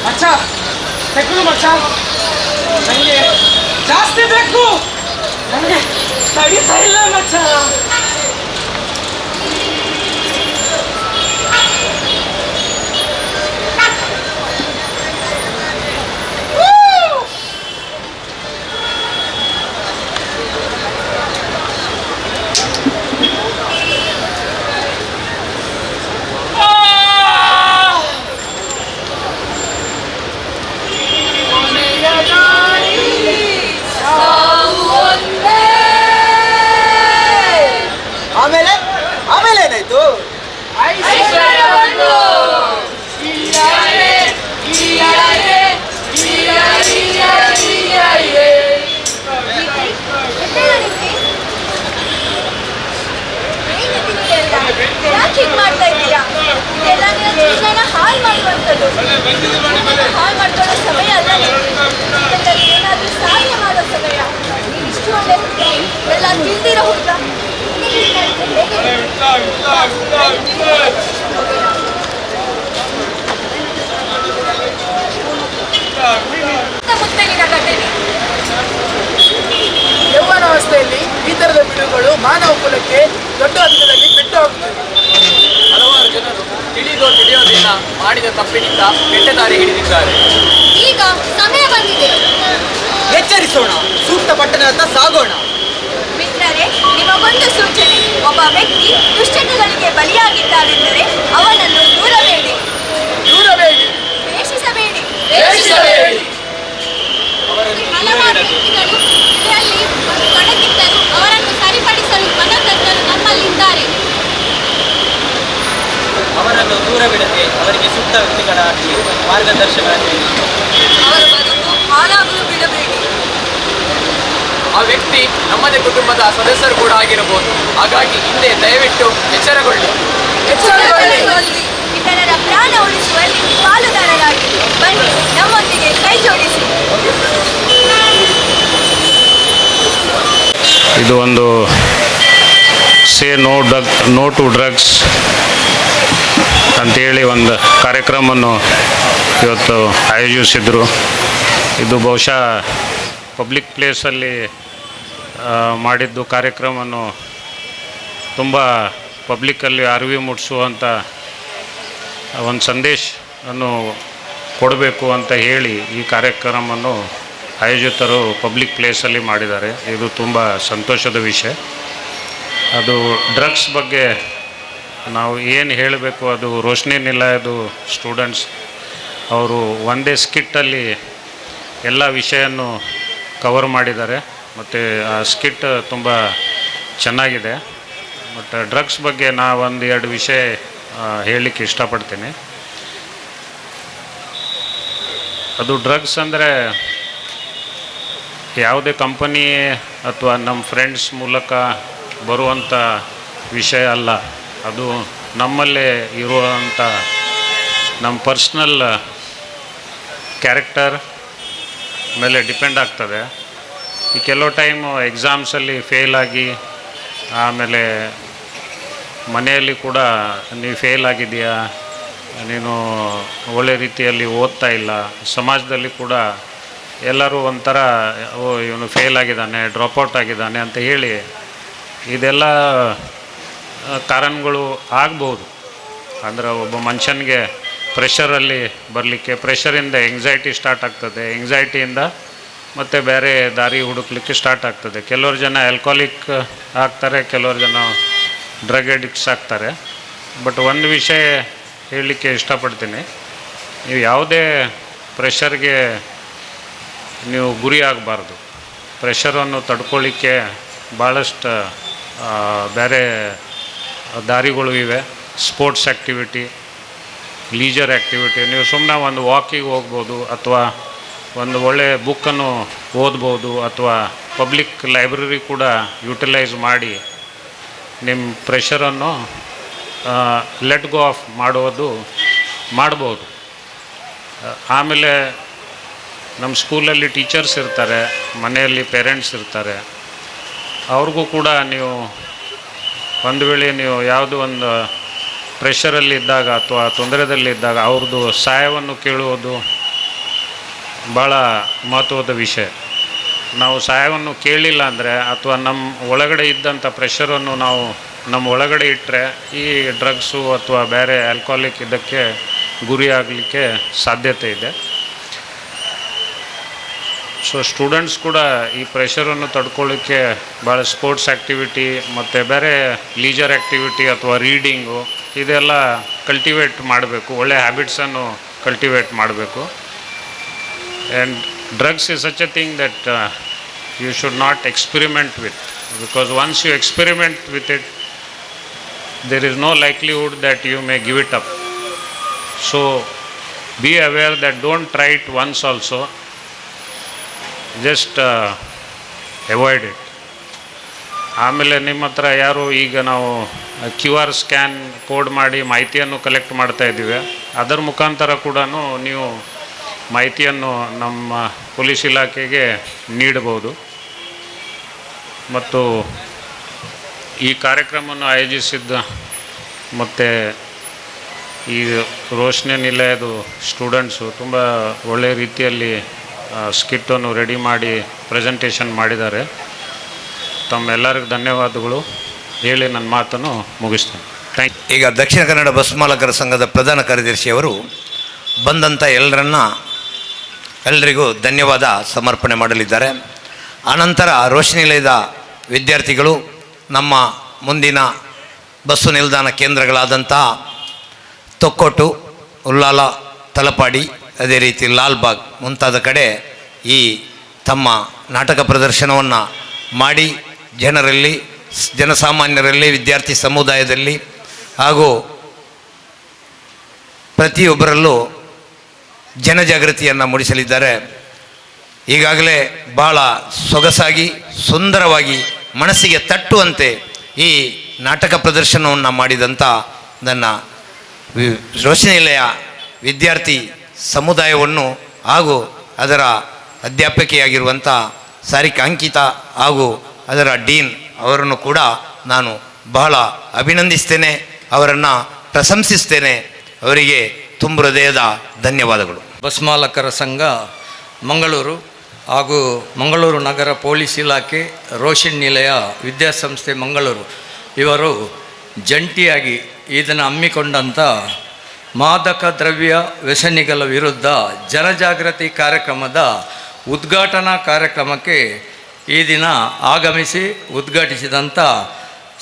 ಮಚ್ಚ ತೆಕ್ಕು ಮಚ್ಚ, ನನಗೆ ಜಾಸ್ತಿ ಬೇಕು, ನನಗೆ ತಡೀತಾ ಇಲ್ಲ ಮಚ್ಚ. ಆಮೇಲೆ ಏನಾಯ್ತು? ಯಾಕೆ ಹೀಗೆ ಮಾಡ್ತಾ ಇದ್ದೀರಾ? ಇದೆಲ್ಲ ನಿನ್ನ ಜೀವನ ಹಾಳು ಮಾಡುವಂಥದ್ದು. ಹಾಳು ಮಾಡ್ಕೊಳ್ಳೋ ಸಮಯ ಅಲ್ಲ. ಇದರಲ್ಲಿ ಏನಾದರೂ ಸಾಧನೆ ಮಾಡೋ ಸಮಯ. ನೀನು ಇಷ್ಟು ಒಳ್ಳೆ ಹುಡುಗ, ಎಲ್ಲ ತಿಳಿದಿರೋ ಹುಡುಗ, ಮುತ್ತಲಿನ ಘಟನೆ. ಯೌವನಾವಸ್ಥೆಯಲ್ಲಿ ಈ ಥರದ ಬಿಡುಗಳು ಮಾನವ ಕುಲಕ್ಕೆ ದೊಡ್ಡ ಹಂತದಲ್ಲಿ ಪೆಟ್ಟು ಹಾಕುತ್ತದೆ. ಹಲವಾರು ಜನರು ತಿಳಿದೋ ತಿಳಿಯೋದಿಲ್ಲ ಮಾಡಿದ ತಪ್ಪಿನಿಂದ ಕೆಟ್ಟ ದಾರಿ ಹಿಡಿದಿದ್ದಾರೆ. ಈಗ ಸಮಯ ಬಂದಿದೆ. ಎಚ್ಚರಿಸೋಣ, ಸೂಕ್ತ ಪಟ್ಟಣದತ್ತ ಸಾಗೋಣ. ಮಿತ್ರರೇ, ನಿಮಗೊಂದು ಸೂಚನೆ. ಒಬ್ಬ ವ್ಯಕ್ತಿ ದುಶ್ಚಟಗಳಿಗೆ ಬಲಿಯಾಗಿದ್ದಾನೆಂದರೆ ಅವನನ್ನು ದೂರಬೇಡಿ, ದ್ವೇಷಿಸಬೇಡಿ. ಹಲವಾರು ವ್ಯಕ್ತಿಗಳು ಇದರಲ್ಲಿ ತೊಡಗಿದ್ದರು. ಅವರನ್ನು ಸರಿಪಡಿಸಲು ಮನತಜ್ಞರು ನಮ್ಮಲ್ಲಿದ್ದಾರೆ. ಅವರನ್ನು ದೂರವಿಡದೆ ಅವರಿಗೆ ಸೂಕ್ತ ವ್ಯಕ್ತಿಗಳಾಗಿ ಮಾರ್ಗದರ್ಶನ ನೀಡಿ. ಅವರ ಬದುಕು ಹಾಳಾಗಲು ಬಿಡಬೇಡಿ. ಆ ವ್ಯಕ್ತಿ ನಮ್ಮದೇ ಕುಟುಂಬದ ಸದಸ್ಯರು ಕೂಡ ಆಗಿರಬಹುದು. ಹಾಗಾಗಿ ಹಿಂದೆ ದಯವಿಟ್ಟು ಎಚ್ಚರಗೊಳ್ಳಿ. ಇತರರ ಪ್ರಾಣ ಉಳಿಸುವಲ್ಲಿ ಪಾಲುದಾರರಾಗಿ ಬನ್ನಿ, ನಮ್ಮೊಂದಿಗೆ ಕೈ ಜೋಡಿಸಿ. ಇದು ಒಂದು ಸೇ ನೋ ಟು ಡ್ರಗ್ಸ್ ಅಂಥೇಳಿ ಒಂದು ಕಾರ್ಯಕ್ರಮವನ್ನು ಇವತ್ತು ಆಯೋಜಿಸಿದರು. ಇದು ಬಹುಶಃ ಪಬ್ಲಿಕ್ ಪ್ಲೇಸಲ್ಲಿ ಮಾಡಿದ್ದು ಕಾರ್ಯಕ್ರಮವನ್ನು ತುಂಬ ಪಬ್ಲಿಕ್ಕಲ್ಲಿ ಅರಿವು ಮೂಡಿಸುವಂಥ ಒಂದು ಸಂದೇಶವನ್ನು ಕೊಡಬೇಕು ಅಂತ ಹೇಳಿ ಈ ಕಾರ್ಯಕ್ರಮವನ್ನು ಆಯೋಜಿತರು ಪಬ್ಲಿಕ್ ಪ್ಲೇಸಲ್ಲಿ ಮಾಡಿದ್ದಾರೆ. ಇದು ತುಂಬ ಸಂತೋಷದ ವಿಷಯ. ಅದು ಡ್ರಗ್ಸ್ ಬಗ್ಗೆ ನಾವು ಏನು ಹೇಳಬೇಕು, ಅದು ರೋಶ್ನಿ ನಿಲಯದು ಸ್ಟೂಡೆಂಟ್ಸ್ ಅವರು ಒಂದೇ ಸ್ಕಿಟ್ಟಲ್ಲಿ ಎಲ್ಲ ವಿಷಯನ್ನು ಕವರ್ ಮಾಡಿದ್ದಾರೆ ಮತ್ತು ಆ ಸ್ಕಿಟ್ ತುಂಬ ಚೆನ್ನಾಗಿದೆ. ಬಟ್ ಡ್ರಗ್ಸ್ ಬಗ್ಗೆ ನಾನು ಒಂದು ಎರಡು ವಿಷಯ ಹೇಳಲಿಕ್ಕೆ ಇಷ್ಟಪಡ್ತೀನಿ. ಅದು ಡ್ರಗ್ಸ್ ಅಂದರೆ ಯಾವುದೇ ಕಂಪನಿ ಅಥವಾ ನಮ್ಮ ಫ್ರೆಂಡ್ಸ್ ಮೂಲಕ ಬರುವಂಥ ವಿಷಯ ಅಲ್ಲ. ಅದು ನಮ್ಮಲ್ಲೇ ಇರುವಂಥ ನಮ್ಮ ಪರ್ಸ್ನಲ್ ಕ್ಯಾರೆಕ್ಟರ್ ಮೇಲೆ ಡಿಪೆಂಡ್ ಆಗ್ತದೆ. ಈ ಕೆಲವು ಟೈಮು ಎಕ್ಸಾಮ್ಸಲ್ಲಿ ಫೇಲ್ ಆಗಿ ಆಮೇಲೆ ಮನೆಯಲ್ಲಿ ಕೂಡ ನೀವು ಫೇಲ್ ಆಗಿದೆಯಾ, ನೀನು ಒಳ್ಳೆ ರೀತಿಯಲ್ಲಿ ಓದ್ತಾ ಇಲ್ಲ, ಸಮಾಜದಲ್ಲಿ ಕೂಡ ಎಲ್ಲರೂ ಒಂಥರ ಓ ಇವನು ಫೇಲ್ ಆಗಿದ್ದಾನೆ, ಡ್ರಾಪ್ಔಟ್ ಆಗಿದ್ದಾನೆ ಅಂತ ಹೇಳಿ ಇದೆಲ್ಲ ಕಾರಣಗಳು ಆಗ್ಬೋದು. ಅಂದರೆ ಒಬ್ಬ ಮನುಷ್ಯನಿಗೆ ಪ್ರೆಷರಲ್ಲಿ ಬರಲಿಕ್ಕೆ, ಪ್ರೆಷರಿಂದ ಎಂಗ್ಸೈಟಿ ಸ್ಟಾರ್ಟ್ ಆಗ್ತದೆ, ಎಂಗ್ಸೈಟಿಯಿಂದ ಮತ್ತು ಬೇರೆ ದಾರಿ ಹುಡುಕ್ಲಿಕ್ಕೆ ಸ್ಟಾರ್ಟ್ ಆಗ್ತದೆ. ಕೆಲವರು ಜನ ಆಲ್ಕೋಹಾಲಿಕ್ ಆಗ್ತಾರೆ, ಕೆಲವರು ಜನ ಡ್ರಗ್ ಅಡಿಕ್ಟ್ಸ್ ಆಗ್ತಾರೆ. ಬಟ್ ಒಂದು ವಿಷಯ ಹೇಳಲಿಕ್ಕೆ ಇಷ್ಟಪಡ್ತೀನಿ, ನೀವು ಯಾವುದೇ ಪ್ರೆಷರ್ಗೆ ನೀವು ಗುರಿ ಆಗಬಾರ್ದು. ಪ್ರೆಷರನ್ನು ತಡ್ಕೊಳ್ಳಿಕ್ಕೆ ಭಾಳಷ್ಟು ಬೇರೆ ದಾರಿಗಳು ಇವೆ. ಸ್ಪೋರ್ಟ್ಸ್ ಆ್ಯಕ್ಟಿವಿಟಿ, ಲೀಜರ್ ಆ್ಯಕ್ಟಿವಿಟಿ, ನೀವು ಸುಮ್ಮನೆ ಒಂದು ವಾಕಿಗೆ ಹೋಗ್ಬೋದು, ಅಥವಾ ಒಂದು ಒಳ್ಳೆಯ ಬುಕ್ಕನ್ನು ಓದ್ಬೋದು, ಅಥವಾ ಪಬ್ಲಿಕ್ ಲೈಬ್ರರಿ ಕೂಡ ಯುಟಿಲೈಸ್ ಮಾಡಿ ನಿಮ್ಮ ಪ್ರೆಷರನ್ನು ಲೆಟ್ ಗೋ ಆಫ್ ಮಾಡ್ಬೋದು. ಆಮೇಲೆ ನಮ್ಮ ಸ್ಕೂಲಲ್ಲಿ ಟೀಚರ್ಸ್ ಇರ್ತಾರೆ, ಮನೆಯಲ್ಲಿ ಪೇರೆಂಟ್ಸ್ ಇರ್ತಾರೆ, ಅವ್ರಿಗೂ ಕೂಡ ನೀವು ಒಂದು ವೇಳೆ ನೀವು ಯಾವುದೋ ಒಂದು ಪ್ರೆಷರಲ್ಲಿದ್ದಾಗ ಅಥವಾ ತೊಂದರೆದಲ್ಲಿದ್ದಾಗ ಅವ್ರದ್ದು ಸಹಾಯವನ್ನು ಕೇಳುವುದು ಭಾಳ ಮಹತ್ವದ ವಿಷಯ. ನಾವು ಸಹಾಯವನ್ನು ಕೇಳಲಿಲ್ಲ ಅಂದರೆ, ಅಥವಾ ನಮ್ಮ ಒಳಗಡೆ ಇದ್ದಂಥ ಪ್ರೆಷರನ್ನು ನಾವು ನಮ್ಮ ಒಳಗಡೆ ಇಟ್ಟರೆ ಈ ಡ್ರಗ್ಸು ಅಥವಾ ಬೇರೆ ಆಲ್ಕೋಹಾಲಿಕ್ ಇದಕ್ಕೆ ಗುರಿ ಆಗಲಿಕ್ಕೆ ಸಾಧ್ಯತೆ ಇದೆ. ಸೊ ಸ್ಟೂಡೆಂಟ್ಸ್ ಕೂಡ ಈ ಪ್ರೆಷರನ್ನು ತಡ್ಕೊಳ್ಳಿಕ್ಕೆ ಭಾಳ ಸ್ಪೋರ್ಟ್ಸ್ ಆ್ಯಕ್ಟಿವಿಟಿ ಮತ್ತು ಬೇರೆ ಲೀಜರ್ ಆ್ಯಕ್ಟಿವಿಟಿ ಅಥವಾ ರೀಡಿಂಗು ಇದೆಲ್ಲ ಕಲ್ಟಿವೇಟ್ ಮಾಡಬೇಕು, ಒಳ್ಳೆ ಹ್ಯಾಬಿಟ್ಸನ್ನು ಕಲ್ಟಿವೇಟ್ ಮಾಡಬೇಕು. And drugs is such a thing that you should not experiment with, because once you experiment with it there is no likelihood that you may give it up. So be aware that don't try it once also, just avoid it. ಆಮೇಲೆ ನಿಮ್ಮ ಹತ್ರ ಯಾರು ಈಗ ನಾವು QR scan code ಮಾಡಿ ಮಾಹಿತಿಯನ್ನು collect ಮಾಡ್ತಾ ಇದ್ದೀವಿ, ಅದರ ಮುಖಾಂತರ ಕೂಡ ನೀವು ಮಾಹಿತಿಯನ್ನು ನಮ್ಮ ಪೊಲೀಸ್ ಇಲಾಖೆಗೆ ನೀಡಬಹುದು. ಮತ್ತು ಈ ಕಾರ್ಯಕ್ರಮವನ್ನು ಆಯೋಜಿಸಿದ್ದ ಮತ್ತು ಈ ರೋಶನಿ ನಿಲಯದ ಸ್ಟೂಡೆಂಟ್ಸು ತುಂಬ ಒಳ್ಳೆಯ ರೀತಿಯಲ್ಲಿ ಸ್ಕಿಟ್ಟನ್ನು ರೆಡಿ ಮಾಡಿ ಪ್ರೆಸೆಂಟೇಷನ್ ಮಾಡಿದ್ದಾರೆ. ತಮ್ಮೆಲ್ಲರಿಗೂ ಧನ್ಯವಾದಗಳು ಹೇಳಿ ನನ್ನ ಮಾತನ್ನು ಮುಗಿಸ್ತೇನೆ. Thank you. ಈಗ ದಕ್ಷಿಣ ಕನ್ನಡ ಬಸ್ ಮಾಲಕರ ಸಂಘದ ಪ್ರಧಾನ ಕಾರ್ಯದರ್ಶಿಯವರು ಬಂದಂಥ ಎಲ್ಲರಿಗೂ ಧನ್ಯವಾದ ಸಮರ್ಪಣೆ ಮಾಡಲಿದ್ದಾರೆ. ಆನಂತರ ರೋಶನಿ ನಿಲಯದ ವಿದ್ಯಾರ್ಥಿಗಳು ನಮ್ಮ ಮುಂದಿನ ಬಸ್ಸು ನಿಲ್ದಾಣ ಕೇಂದ್ರಗಳಾದಂಥ ತೊಕ್ಕೋಟು, ಉಲ್ಲಾಲ, ತಲಪಾಡಿ, ಅದೇ ರೀತಿ ಲಾಲ್ಬಾಗ್ ಮುಂತಾದ ಕಡೆ ಈ ತಮ್ಮ ನಾಟಕ ಪ್ರದರ್ಶನವನ್ನು ಮಾಡಿ ಜನಸಾಮಾನ್ಯರಲ್ಲಿ, ವಿದ್ಯಾರ್ಥಿ ಸಮುದಾಯದಲ್ಲಿ ಹಾಗೂ ಪ್ರತಿಯೊಬ್ಬರಲ್ಲೂ ಜನಜಾಗೃತಿಯನ್ನು ಮೂಡಿಸಲಿದ್ದಾರೆ. ಈಗಾಗಲೇ ಬಹಳ ಸೊಗಸಾಗಿ ಸುಂದರವಾಗಿ ಮನಸ್ಸಿಗೆ ತಟ್ಟುವಂತೆ ಈ ನಾಟಕ ಪ್ರದರ್ಶನವನ್ನು ಮಾಡಿದಂಥ ನನ್ನ ರೋಶನಿ ನಿಲಯ ವಿದ್ಯಾರ್ಥಿ ಸಮುದಾಯವನ್ನು ಹಾಗೂ ಅದರ ಅಧ್ಯಾಪಕಿಯಾಗಿರುವಂಥ ಸಾರಿಕಾ ಅಂಕಿತಾ ಹಾಗೂ ಅದರ ಡೀನ್ ಅವರನ್ನು ಕೂಡ ನಾನು ಬಹಳ ಅಭಿನಂದಿಸ್ತೇನೆ, ಅವರನ್ನು ಪ್ರಶಂಸಿಸ್ತೇನೆ. ಅವರಿಗೆ ತುಂಬ ಹೃದಯದ ಧನ್ಯವಾದಗಳು. ಬಸ್ ಮಾಲಕರ ಸಂಘ ಮಂಗಳೂರು ಹಾಗೂ ಮಂಗಳೂರು ನಗರ ಪೊಲೀಸ್ ಇಲಾಖೆ, ರೋಶನಿ ನಿಲಯ ವಿದ್ಯಾಸಂಸ್ಥೆ ಮಂಗಳೂರು ಇವರು ಜಂಟಿಯಾಗಿ ಇದನ್ನು ಹಮ್ಮಿಕೊಂಡಂಥ ಮಾದಕ ದ್ರವ್ಯ ವ್ಯಸನಿಗಳ ವಿರುದ್ಧ ಜನಜಾಗೃತಿ ಕಾರ್ಯಕ್ರಮದ ಉದ್ಘಾಟನಾ ಕಾರ್ಯಕ್ರಮಕ್ಕೆ ಈ ದಿನ ಆಗಮಿಸಿ ಉದ್ಘಾಟಿಸಿದಂಥ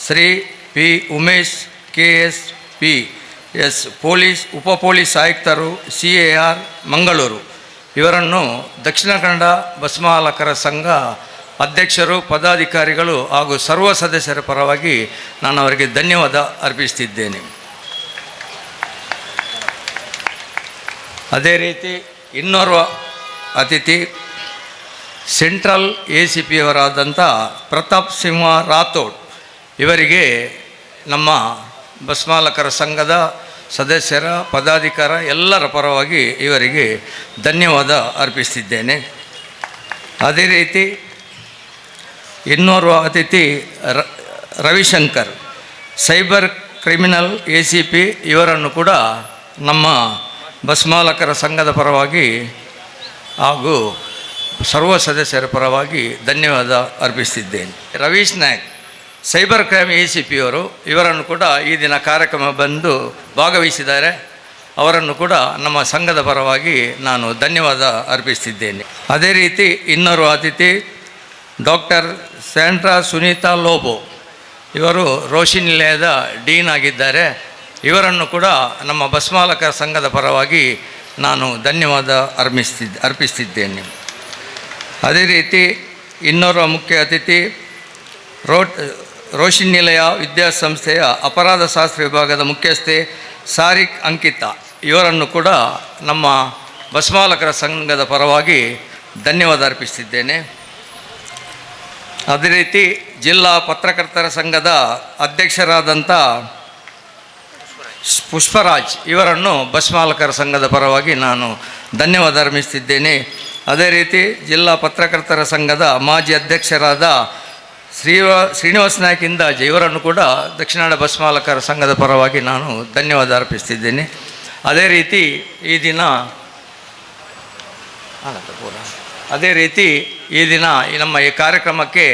Shri P Umesh KSPS police ಉಪ ಪೊಲೀಸ್ ಆಯುಕ್ತರು CAR ಮಂಗಳೂರು ಇವರನ್ನು ದಕ್ಷಿಣ ಕನ್ನಡ ಬಸ್ ಮಾಲಕರ ಸಂಘ ಅಧ್ಯಕ್ಷರು, ಪದಾಧಿಕಾರಿಗಳು ಹಾಗೂ ಸರ್ವ ಸದಸ್ಯರ ಪರವಾಗಿ ನಾನು ಅವರಿಗೆ ಧನ್ಯವಾದ ಅರ್ಪಿಸ್ತಿದ್ದೇನೆ. ಅದೇ ರೀತಿ ಇನ್ನೋರ್ವ ಅತಿಥಿ ಸೆಂಟ್ರಲ್ ACP ಅವರಾದಂಥ ಪ್ರತಾಪ್ ಸಿಂಹ ರಾಥೋಡ್ ಇವರಿಗೆ ನಮ್ಮ ಭಸ್ಮಾಲಕರ ಸಂಘದ ಸದಸ್ಯರ ಪದಾಧಿಕಾರ ಎಲ್ಲರ ಪರವಾಗಿ ಇವರಿಗೆ ಧನ್ಯವಾದ ಅರ್ಪಿಸ್ತಿದ್ದೇನೆ. ಅದೇ ರೀತಿ ಇನ್ನೋರ್ವ ಅತಿಥಿ ರವಿಶಂಕರ್ ಸೈಬರ್ ಕ್ರಿಮಿನಲ್ ACP ಇವರನ್ನು ಕೂಡ ನಮ್ಮ ಭಸ್ಮಾಲಕರ ಸಂಘದ ಪರವಾಗಿ ಹಾಗೂ ಸರ್ವ ಸದಸ್ಯರ ಪರವಾಗಿ ಧನ್ಯವಾದ ಅರ್ಪಿಸ್ತಿದ್ದೇನೆ. Ravish Nayak cyber crime ACP ಅವರು ಇವರನ್ನು ಕೂಡ ಈ ದಿನ ಕಾರ್ಯಕ್ರಮ ಬಂದು ಭಾಗವಹಿಸಿದ್ದಾರೆ. ಅವರನ್ನು ಕೂಡ ನಮ್ಮ ಸಂಘದ ಪರವಾಗಿ ನಾನು ಧನ್ಯವಾದ ಅರ್ಪಿಸ್ತಿದ್ದೇನೆ. ಅದೇ ರೀತಿ ಇನ್ನೋರ್ವ ಅತಿಥಿ ಡಾಕ್ಟರ್ ಸ್ಯಾಂಡ್ರಾ ಸುನೀತಾ ಲೋಬೋ ಇವರು ರೋಶಿ ನಿಲಯದ ಡೀನ್ ಆಗಿದ್ದಾರೆ. ಇವರನ್ನು ಕೂಡ ನಮ್ಮ ಭಸ್ಮಾಲಕರ ಸಂಘದ ಪರವಾಗಿ ನಾನು ಧನ್ಯವಾದ ಅರ್ಪಿಸ್ತಿದ್ದೇನೆ. ಅದೇ ರೀತಿ ಇನ್ನೋರ್ವ ಮುಖ್ಯ ಅತಿಥಿ ರೋಶಿ ನಿಲಯ ವಿದ್ಯಾಸಂಸ್ಥೆಯ ಅಪರಾಧ ಶಾಸ್ತ್ರ ವಿಭಾಗದ ಮುಖ್ಯಸ್ಥೆ ಸಾರಿಕ್ ಅಂಕಿತಾ ಇವರನ್ನು ಕೂಡ ನಮ್ಮ ಭಸ್ಮಾಲಕರ ಸಂಘದ ಪರವಾಗಿ ಧನ್ಯವಾದ ಅರ್ಪಿಸ್ತಿದ್ದೇನೆ. ಅದೇ ರೀತಿ ಜಿಲ್ಲಾ ಪತ್ರಕರ್ತರ ಸಂಘದ ಅಧ್ಯಕ್ಷರಾದಂಥ ಪುಷ್ಪರಾಜ್ ಇವರನ್ನು ಭಸ್ಮಾಲಕರ ಸಂಘದ ಪರವಾಗಿ ನಾನು ಧನ್ಯವಾದ ಅರ್ಪಿಸ್ತಿದ್ದೇನೆ. ಅದೇ ರೀತಿ ಜಿಲ್ಲಾ ಪತ್ರಕರ್ತರ ಸಂಘದ ಮಾಜಿ ಅಧ್ಯಕ್ಷರಾದ ಶ್ರೀನಿವಾಸ ನಾಯಕ್ ಇಂದಾಜೆ ಇವರನ್ನು ಕೂಡ ದಕ್ಷಿಣ ಕನ್ನಡ ಭಸ್ಮಾಲಕರ ಸಂಘದ ಪರವಾಗಿ ನಾನು ಧನ್ಯವಾದ ಅರ್ಪಿಸ್ತಿದ್ದೇನೆ. ಅದೇ ರೀತಿ ಈ ದಿನ ನಮ್ಮ ಈ ಕಾರ್ಯಕ್ರಮಕ್ಕೆ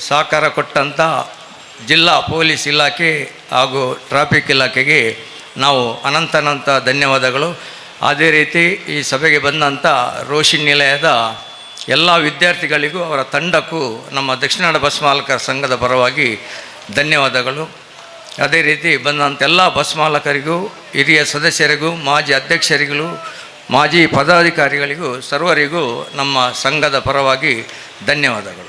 ಸಹಕಾರ ಕೊಟ್ಟಂಥ ಜಿಲ್ಲಾ ಪೊಲೀಸ್ ಇಲಾಖೆ ಹಾಗೂ ಟ್ರಾಫಿಕ್ ಇಲಾಖೆಗೆ ನಾವು ಅನಂತ ಧನ್ಯವಾದಗಳು. ಅದೇ ರೀತಿ ಈ ಸಭೆಗೆ ಬಂದಂಥ ರೋಶಿ ನಿಲಯದ ಎಲ್ಲ ವಿದ್ಯಾರ್ಥಿಗಳಿಗೂ ಅವರ ತಂಡಕ್ಕೂ ನಮ್ಮ ದಕ್ಷಿಣ ಕನ್ನಡ ಭಸ್ಮಾಲಕರ ಸಂಘದ ಪರವಾಗಿ ಧನ್ಯವಾದಗಳು. ಅದೇ ರೀತಿ ಬಂದಂಥ ಎಲ್ಲ ಭಸ್ಮಾಲಕರಿಗೂ ಹಿರಿಯ ಸದಸ್ಯರಿಗೂ ಮಾಜಿ ಅಧ್ಯಕ್ಷರಿಗೂ ಮಾಜಿ ಪದಾಧಿಕಾರಿಗಳಿಗೂ ಸರ್ವರಿಗೂ ನಮ್ಮ ಸಂಘದ ಪರವಾಗಿ ಧನ್ಯವಾದಗಳು.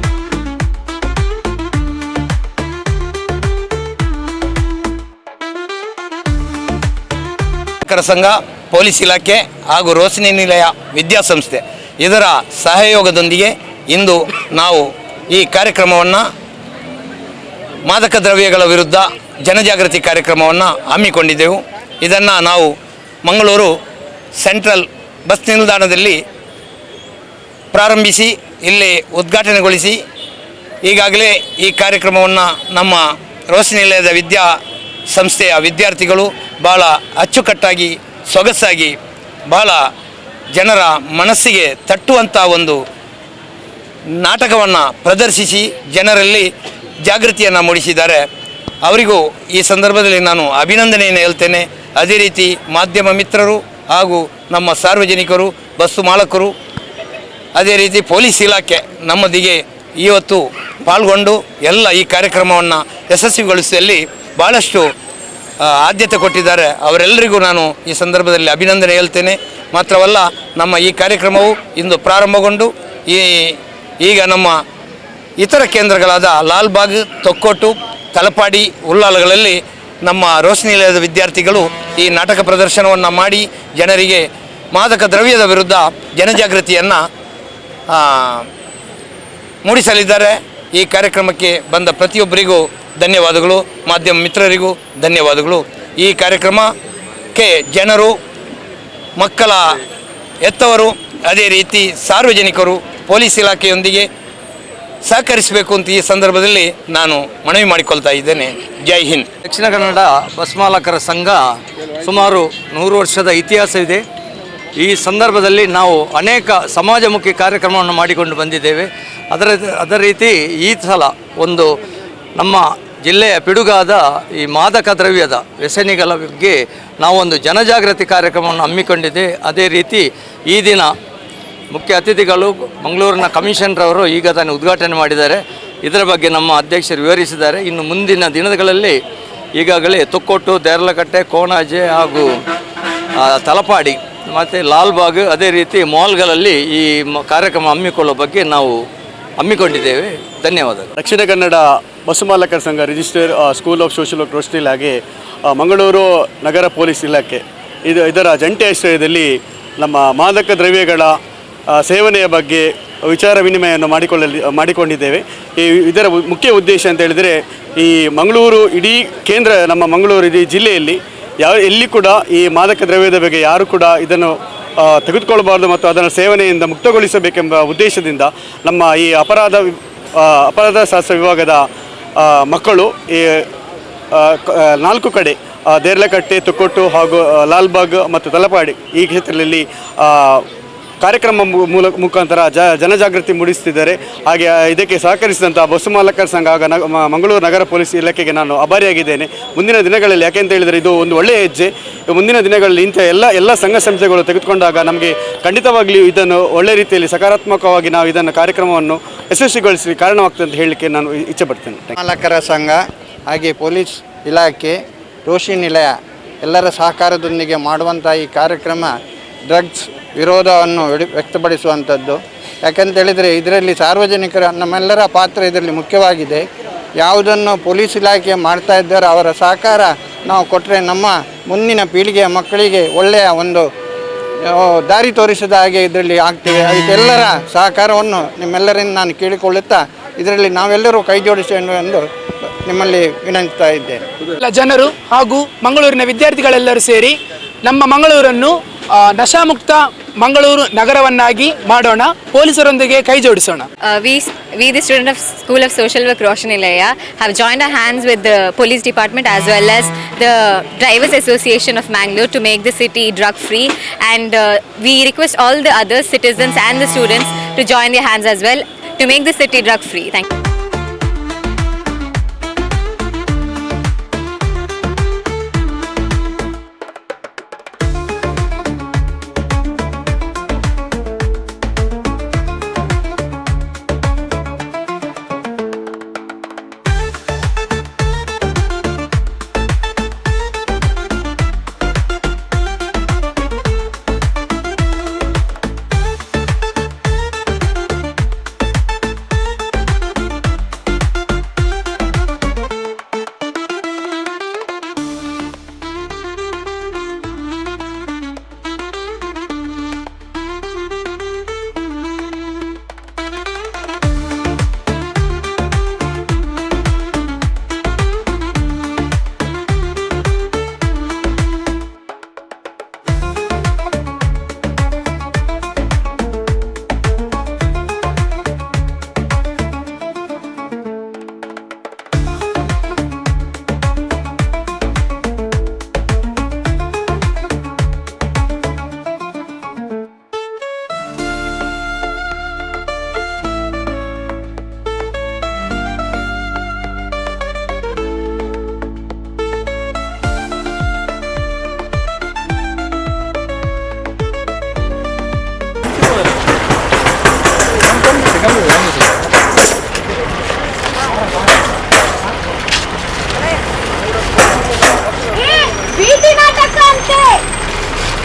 ಸಂಘ, ಪೊಲೀಸ್ ಇಲಾಖೆ ಹಾಗೂ ರೋಶಿನಿ ನಿಲಯ ವಿದ್ಯಾಸಂಸ್ಥೆ ಇದರ ಸಹಯೋಗದೊಂದಿಗೆ ಇಂದು ನಾವು ಈ ಕಾರ್ಯಕ್ರಮವನ್ನು ಮಾದಕ ದ್ರವ್ಯಗಳ ವಿರುದ್ಧ ಜನಜಾಗೃತಿ ಕಾರ್ಯಕ್ರಮವನ್ನು ಹಮ್ಮಿಕೊಂಡಿದ್ದೆವು. ಇದನ್ನು ನಾವು ಮಂಗಳೂರು ಸೆಂಟ್ರಲ್ ಬಸ್ ನಿಲ್ದಾಣದಲ್ಲಿ ಪ್ರಾರಂಭಿಸಿ ಇಲ್ಲಿ ಉದ್ಘಾಟನೆಗೊಳಿಸಿ ಈಗಾಗಲೇ ಈ ಕಾರ್ಯಕ್ರಮವನ್ನು ನಮ್ಮ ರೋಶಿನಿ ನಿಲಯದ ವಿದ್ಯಾಸಂಸ್ಥೆಯ ವಿದ್ಯಾರ್ಥಿಗಳು ಭಾಳ ಅಚ್ಚುಕಟ್ಟಾಗಿ ಸೊಗಸಾಗಿ ಭಾಳ ಜನರ ಮನಸ್ಸಿಗೆ ತಟ್ಟುವಂಥ ಒಂದು ನಾಟಕವನ್ನು ಪ್ರದರ್ಶಿಸಿ ಜನರಲ್ಲಿ ಜಾಗೃತಿಯನ್ನು ಮೂಡಿಸಿದ್ದಾರೆ. ಅವರಿಗೂ ಈ ಸಂದರ್ಭದಲ್ಲಿ ನಾನು ಅಭಿನಂದನೆಯನ್ನು ಹೇಳ್ತೇನೆ. ಅದೇ ರೀತಿ ಮಾಧ್ಯಮ ಮಿತ್ರರು ಹಾಗೂ ನಮ್ಮ ಸಾರ್ವಜನಿಕರು, ಬಸ್ಸು ಮಾಲಕರು, ಅದೇ ರೀತಿ ಪೊಲೀಸ್ ಇಲಾಖೆ ನಮ್ಮೊಂದಿಗೆ ಇವತ್ತು ಪಾಲ್ಗೊಂಡು ಎಲ್ಲ ಈ ಕಾರ್ಯಕ್ರಮವನ್ನು ಯಶಸ್ವಿಗೊಳಿಸುವಲ್ಲಿ ಭಾಳಷ್ಟು ಆದ್ಯತೆ ಕೊಟ್ಟಿದ್ದಾರೆ. ಅವರೆಲ್ಲರಿಗೂ ನಾನು ಈ ಸಂದರ್ಭದಲ್ಲಿ ಅಭಿನಂದನೆ ಹೇಳ್ತೇನೆ. ಮಾತ್ರವಲ್ಲ, ನಮ್ಮ ಈ ಕಾರ್ಯಕ್ರಮವು ಇಂದು ಪ್ರಾರಂಭಗೊಂಡು ಈಗ ನಮ್ಮ ಇತರ ಕೇಂದ್ರಗಳಾದ ಲಾಲ್ಬಾಗ್, ತೊಕ್ಕೋಟು, ತಲಪಾಡಿ, ಉಳ್ಳಾಲಗಳಲ್ಲಿ ನಮ್ಮ ರೋಶಿನಿ ನಿಲಯದ ವಿದ್ಯಾರ್ಥಿಗಳು ಈ ನಾಟಕ ಪ್ರದರ್ಶನವನ್ನು ಮಾಡಿ ಜನರಿಗೆ ಮಾದಕ ದ್ರವ್ಯದ ವಿರುದ್ಧ ಜನಜಾಗೃತಿಯನ್ನು ಮೂಡಿಸಲಿದ್ದಾರೆ. ಈ ಕಾರ್ಯಕ್ರಮಕ್ಕೆ ಬಂದ ಪ್ರತಿಯೊಬ್ಬರಿಗೂ ಧನ್ಯವಾದಗಳು. ಮಾಧ್ಯಮ ಮಿತ್ರರಿಗೂ ಧನ್ಯವಾದಗಳು. ಈ ಕಾರ್ಯಕ್ರಮಕ್ಕೆ ಜನರು, ಮಕ್ಕಳ ಹೆತ್ತವರು, ಅದೇ ರೀತಿ ಸಾರ್ವಜನಿಕರು ಪೊಲೀಸ್ ಇಲಾಖೆಯೊಂದಿಗೆ ಸಹಕರಿಸಬೇಕು ಅಂತ ಈ ಸಂದರ್ಭದಲ್ಲಿ ನಾನು ಮನವಿ ಮಾಡಿಕೊಳ್ತಾ ಇದ್ದೇನೆ. ಜೈ ಹಿಂದ್. ದಕ್ಷಿಣ ಕನ್ನಡ ಭಸ್ಮಾಲಕರ ಸಂಘ ಸುಮಾರು 100 ವರ್ಷದ ಇತಿಹಾಸವಿದೆ. ಈ ಸಂದರ್ಭದಲ್ಲಿ ನಾವು ಅನೇಕ ಸಮಾಜಮುಖಿ ಕಾರ್ಯಕ್ರಮವನ್ನು ಮಾಡಿಕೊಂಡು ಬಂದಿದ್ದೇವೆ. ಅದರ ರೀತಿ ಈ ಸಲ ಒಂದು ನಮ್ಮ ಜಿಲ್ಲೆಯ ಪಿಡುಗಾದ ಈ ಮಾದಕ ದ್ರವ್ಯದ ವ್ಯಸನಿಗಳ ಬಗ್ಗೆ ನಾವೊಂದು ಜನಜಾಗೃತಿ ಕಾರ್ಯಕ್ರಮವನ್ನು ಹಮ್ಮಿಕೊಂಡಿದ್ದೆ. ಅದೇ ರೀತಿ ಈ ದಿನ ಮುಖ್ಯ ಅತಿಥಿಗಳು ಮಂಗಳೂರಿನ ಕಮಿಷನರವರು ಈಗ ತಾನೇ ಉದ್ಘಾಟನೆ ಮಾಡಿದ್ದಾರೆ. ಇದರ ಬಗ್ಗೆ ನಮ್ಮ ಅಧ್ಯಕ್ಷರು ವಿವರಿಸಿದ್ದಾರೆ. ಇನ್ನು ಮುಂದಿನ ದಿನಗಳಲ್ಲಿ ಈಗಾಗಲೇ ತೊಕ್ಕೋಟು, ದೇರ್ಲಕಟ್ಟೆ, ಕೋಣಾಜೆ ಹಾಗೂ ತಲಪಾಡಿ ಮತ್ತು ಲಾಲ್ಬಾಗ್ ಅದೇ ರೀತಿ ಮಾಲ್ಗಳಲ್ಲಿ ಈ ಕಾರ್ಯಕ್ರಮ ಹಮ್ಮಿಕೊಳ್ಳುವ ಬಗ್ಗೆ ನಾವು ಹಮ್ಮಿಕೊಂಡಿದ್ದೇವೆ. ಧನ್ಯವಾದಗಳು. ದಕ್ಷಿಣ ಕನ್ನಡ ಭಸ್ಮಾಲಕರ ಸಂಘ register school of social work Roshini ಹಾಗೆ ಮಂಗಳೂರು ನಗರ ಪೊಲೀಸ್ ಇಲಾಖೆ ಇದರ ಜಂಟಿ ಆಶ್ರಯದಲ್ಲಿ ನಮ್ಮ ಮಾದಕ ದ್ರವ್ಯಗಳ ಸೇವನೆಯ ಬಗ್ಗೆ ವಿಚಾರ ವಿನಿಮಯವನ್ನು ಮಾಡಿಕೊಂಡಿದ್ದೇವೆ. ಇದರ ಮುಖ್ಯ ಉದ್ದೇಶ ಅಂತ ಹೇಳಿದರೆ, ಈ ಮಂಗಳೂರು ಇಡೀ ಕೇಂದ್ರ, ನಮ್ಮ ಮಂಗಳೂರು ಇಡೀ ಜಿಲ್ಲೆಯಲ್ಲಿ ಎಲ್ಲಿ ಕೂಡ ಈ ಮಾದಕ ದ್ರವ್ಯದ ಬಗ್ಗೆ ಯಾರು ಕೂಡ ಇದನ್ನು ತೆಗೆದುಕೊಳ್ಳಬಾರ್ದು ಮತ್ತು ಅದನ್ನು ಸೇವನೆಯಿಂದ ಮುಕ್ತಗೊಳಿಸಬೇಕೆಂಬ ಉದ್ದೇಶದಿಂದ ನಮ್ಮ ಈ ಅಪರಾಧ ಶಾಸ್ತ್ರ ವಿಭಾಗದ ಮಕ್ಕಳು ಈ 4 ಕಡೆ ದೇರ್ಲಕಟ್ಟೆ, ತುಕ್ಕೊಟ್ಟು ಹಾಗೂ ಲಾಲ್ಬಾಗ್ ಮತ್ತು ತಲಪಾಡಿ ಈ ಕ್ಷೇತ್ರದಲ್ಲಿ ಕಾರ್ಯಕ್ರಮ ಮುಖಾಂತರ ಜನಜಾಗೃತಿ ಮೂಡಿಸುತ್ತಿದ್ದಾರೆ. ಹಾಗೆ ಇದಕ್ಕೆ ಸಹಕರಿಸಿದಂಥ ಬಸ್ಸು ಮಾಲಕರ ಸಂಘ ಹಾಗೂ ಮಂಗಳೂರು ನಗರ ಪೊಲೀಸ್ ಇಲಾಖೆಗೆ ನಾನು ಆಭಾರಿಯಾಗಿದ್ದೇನೆ. ಮುಂದಿನ ದಿನಗಳಲ್ಲಿ, ಯಾಕೆಂತ ಹೇಳಿದರೆ ಇದು ಒಂದು ಒಳ್ಳೆಯ ಹೆಜ್ಜೆ. ಮುಂದಿನ ದಿನಗಳಲ್ಲಿ ಇಂಥ ಎಲ್ಲ ಸಂಘ ಸಂಸ್ಥೆಗಳು ತೆಗೆದುಕೊಂಡಾಗ ನಮಗೆ ಖಂಡಿತವಾಗ್ಲಿಯೂ ಇದನ್ನು ಒಳ್ಳೆಯ ರೀತಿಯಲ್ಲಿ ಸಕಾರಾತ್ಮಕವಾಗಿ ನಾವು ಇದನ್ನು ಕಾರ್ಯಕ್ರಮವನ್ನು ಯಶಸ್ವಿಗೊಳಿಸಿ ಕಾರಣವಾಗ್ತದೆ ಅಂತ ಹೇಳಲಿಕ್ಕೆ ನಾನು ಇಚ್ಛೆಪಡ್ತೇನೆ. ಮಾಲಕರ ಸಂಘ ಹಾಗೆ ಪೊಲೀಸ್ ಇಲಾಖೆ, ರೋಶಿ ನಿಲಯ ಎಲ್ಲರ ಸಹಕಾರದೊಂದಿಗೆ ಮಾಡುವಂಥ ಈ ಕಾರ್ಯಕ್ರಮ ಡ್ರಗ್ಸ್ ವಿರೋಧವನ್ನು ವ್ಯಕ್ತಪಡಿಸುವಂಥದ್ದು. ಯಾಕಂತೇಳಿದರೆ ಇದರಲ್ಲಿ ಸಾರ್ವಜನಿಕರ ನಮ್ಮೆಲ್ಲರ ಪಾತ್ರ ಇದರಲ್ಲಿ ಮುಖ್ಯವಾಗಿದೆ. ಯಾವುದನ್ನು ಪೊಲೀಸ್ ಇಲಾಖೆ ಮಾಡ್ತಾ ಇದ್ದಾರೋ ಅವರ ಸಹಕಾರ ನಾವು ಕೊಟ್ಟರೆ ನಮ್ಮ ಮುಂದಿನ ಪೀಳಿಗೆಯ ಮಕ್ಕಳಿಗೆ ಒಳ್ಳೆಯ ಒಂದು ದಾರಿ ತೋರಿಸಿದ ಹಾಗೆ ಇದರಲ್ಲಿ ಆಗ್ತೇವೆ. ಅದಕ್ಕೆಲ್ಲರ ಸಹಕಾರವನ್ನು ನಿಮ್ಮೆಲ್ಲರಿಂದ ನಾನು ಕೇಳಿಕೊಳ್ಳುತ್ತಾ ಇದರಲ್ಲಿ ನಾವೆಲ್ಲರೂ ಕೈ ಜೋಡಿಸೋಣ ಎಂದು ನಿಮ್ಮಲ್ಲಿ ವಿನಂತಿಸ್ತಾ ಇದ್ದೇನೆ. ಜನರು ಹಾಗೂ ಮಂಗಳೂರಿನ ವಿದ್ಯಾರ್ಥಿಗಳೆಲ್ಲರೂ ಸೇರಿ ನಮ್ಮ ಮಂಗಳೂರನ್ನು ನಶಾಮುಕ್ತ ಮಂಗಳೂರು ನಗರವನ್ನಾಗಿ ಮಾಡೋಣ, ಪೊಲೀಸರೊಂದಿಗೆ ಕೈ ಜೋಡಿಸೋಣ. We the student of School of Social Work Roshan Nilaya have joined our hands with the police department as well as the Drivers Association of Mangalore to make the city drug free, and we request all the other citizens and the students to join their hands as well to make the city drug free. Thank you.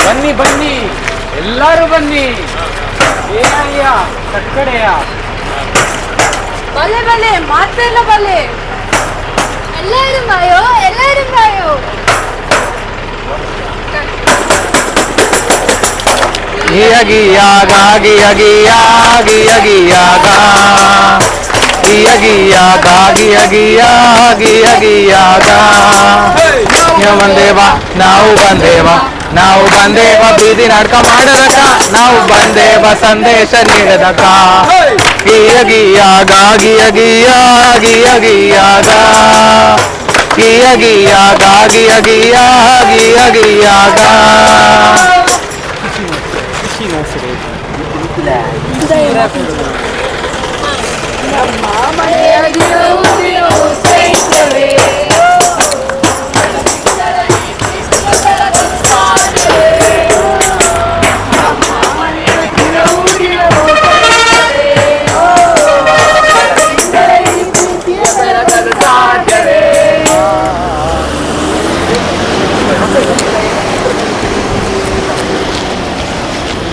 ಬನ್ನಿ ಬನ್ನಿ ಎಲ್ಲರೂ ಬನ್ನಿ. ಏನಯ್ಯ ಕಟ್ಕಡೆಯ ಬಲೆ ಬಲೆ ಮಾತೆಲ್ಲ ಬಲೆ, ಎಲ್ಲರೂ ಬಾಯೋ ಎಲ್ಲರೂ ಬಾಯೋ. ಗಿಯ ಗಿಯಾಗ ಗಿಯ ಗಿಯಾಗ ಗಿಯ ಗಿಯಾಗ ಗಿಯ ಗಿಯಾಗ ಗಿಯ ಗಿಯಾಗ ಗಿಯ ಗಿಯಾಗ ಬಂದೇವ ನಾವು ಬಂದೇವ ನಾವು ಬಂದೇವ ಬೀದಿ ನಾಟಕ ಮಾಡದಕ ನಾವು ಬಂದೇವ ಸಂದೇಶ ನೀಡದಕ ಗಿಯ ಗಿಯಾಗ ಗಿಯ ಗಿಯಾಗ ಗಿಯ ಗಿಯಾಗ ಗಿಯ ಗಿಯಾಗ ಗಿಯ ಗಿಯಾಗ ಗಿಯ ಗಿಯಾಗ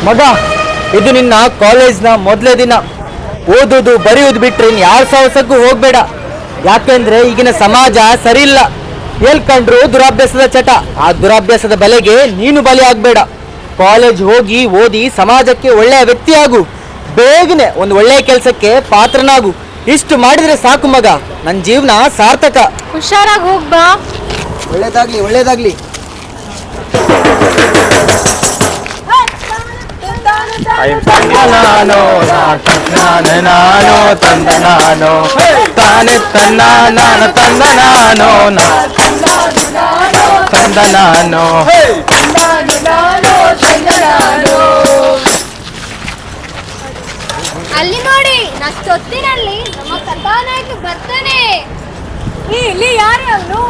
ಮಗ, ಇದು ನಿನ್ನ ಕಾಲೇಜ್ನ ಮೊದಲೇ ದಿನ. ಓದೋದು ಬರೆಯೋದು ಬಿಟ್ರೆ ಯಾರ ಸಾಹಸಕ್ಕೂ ಹೋಗ್ಬೇಡ. ಯಾಕೆಂದ್ರೆ ಈಗಿನ ಸಮಾಜ ಸರಿ ಇಲ್ಲ. ಎಲ್ ಕಂಡ್ರು ದುರಾಭ್ಯಾಸದ ಚಟ. ಆ ದುರಾಭ್ಯಾಸದ ಬಲೆಗೆ ನೀನು ಬಲಿ ಆಗ್ಬೇಡ. ಕಾಲೇಜ್ ಹೋಗಿ ಓದಿ ಸಮಾಜಕ್ಕೆ ಒಳ್ಳೆಯ ವ್ಯಕ್ತಿಯಾಗು. ಬೇಗನೆ ಒಂದು ಒಳ್ಳೆಯ ಕೆಲಸಕ್ಕೆ ಪಾತ್ರನಾಗು. ಇಷ್ಟು ಮಾಡಿದ್ರೆ ಸಾಕು ಮಗ, ನನ್ನ ಜೀವನ ಸಾರ್ಥಕ. ಹುಷಾರಾಗಿ ಹೋಗ್ಬಾ. ಒಳ್ಳೇದಾಗ್ಲಿ ಒಳ್ಳೇದಾಗ್ಲಿ. ನಾನು ತಂದ ನಾನು ತಾನೆ ತನ್ನ ನಾನು ತಂದ ನಾನು ತಂದ ನಾನು. ಅಲ್ಲಿ ನೋಡಿ, ನಷ್ಟೊತ್ತಿನಲ್ಲಿ ನಮ್ಮ ಕಥಾನಾಯಕ ಬರ್ತಾನೆ. ಇಲ್ಲಿ ಯಾರು ಅವನು?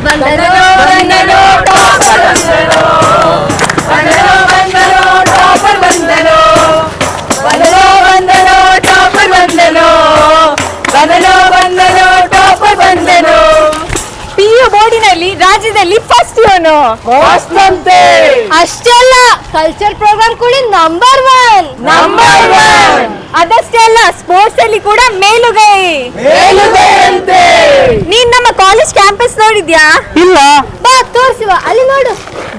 ಬಂದನೋ ಬಂದನೋ ಟಾಪರ್ ಬಂದನೋ, ಬಂದನೋ ಬಂದನೋ ಟಾಪರ್ ಬಂದನೋ, ಬಂದನೋ ಬಂದನೋ ಟಾಪರ್ ಬಂದನೋ, ಬಂದನೋ ಬಂದನೋ ಟಾಪರ್ ಬಂದನೋ. PU ಬೋರ್ಡಿನಲ್ಲಿ ರಾಜ್ಯದಲ್ಲಿ ಫಸ್ಟ್ ಇವನು. ಅಷ್ಟೇ ಅಲ್ಲ, ಕಲ್ಚರ್ ಪ್ರೋಗ್ರಾಮ್ ಕೂಡ ನಂಬರ್ 1. ಅದಷ್ಟೇ ಅಲ್ಲ, ಸ್ಪೋರ್ಟ್ಸ್ ಅಲ್ಲಿ ಕೂಡ ಮೇಲುಗೈ. ನೀನ್ ನಮ್ಮ ಕಾಲೇಜ್ ಕ್ಯಾಂಪಸ್ ನೋಡಿದ್ಯಾ? ಇಲ್ಲ. ಬಾ ತೋರಿಸುವ. ಅಲ್ಲಿ ನೋಡು,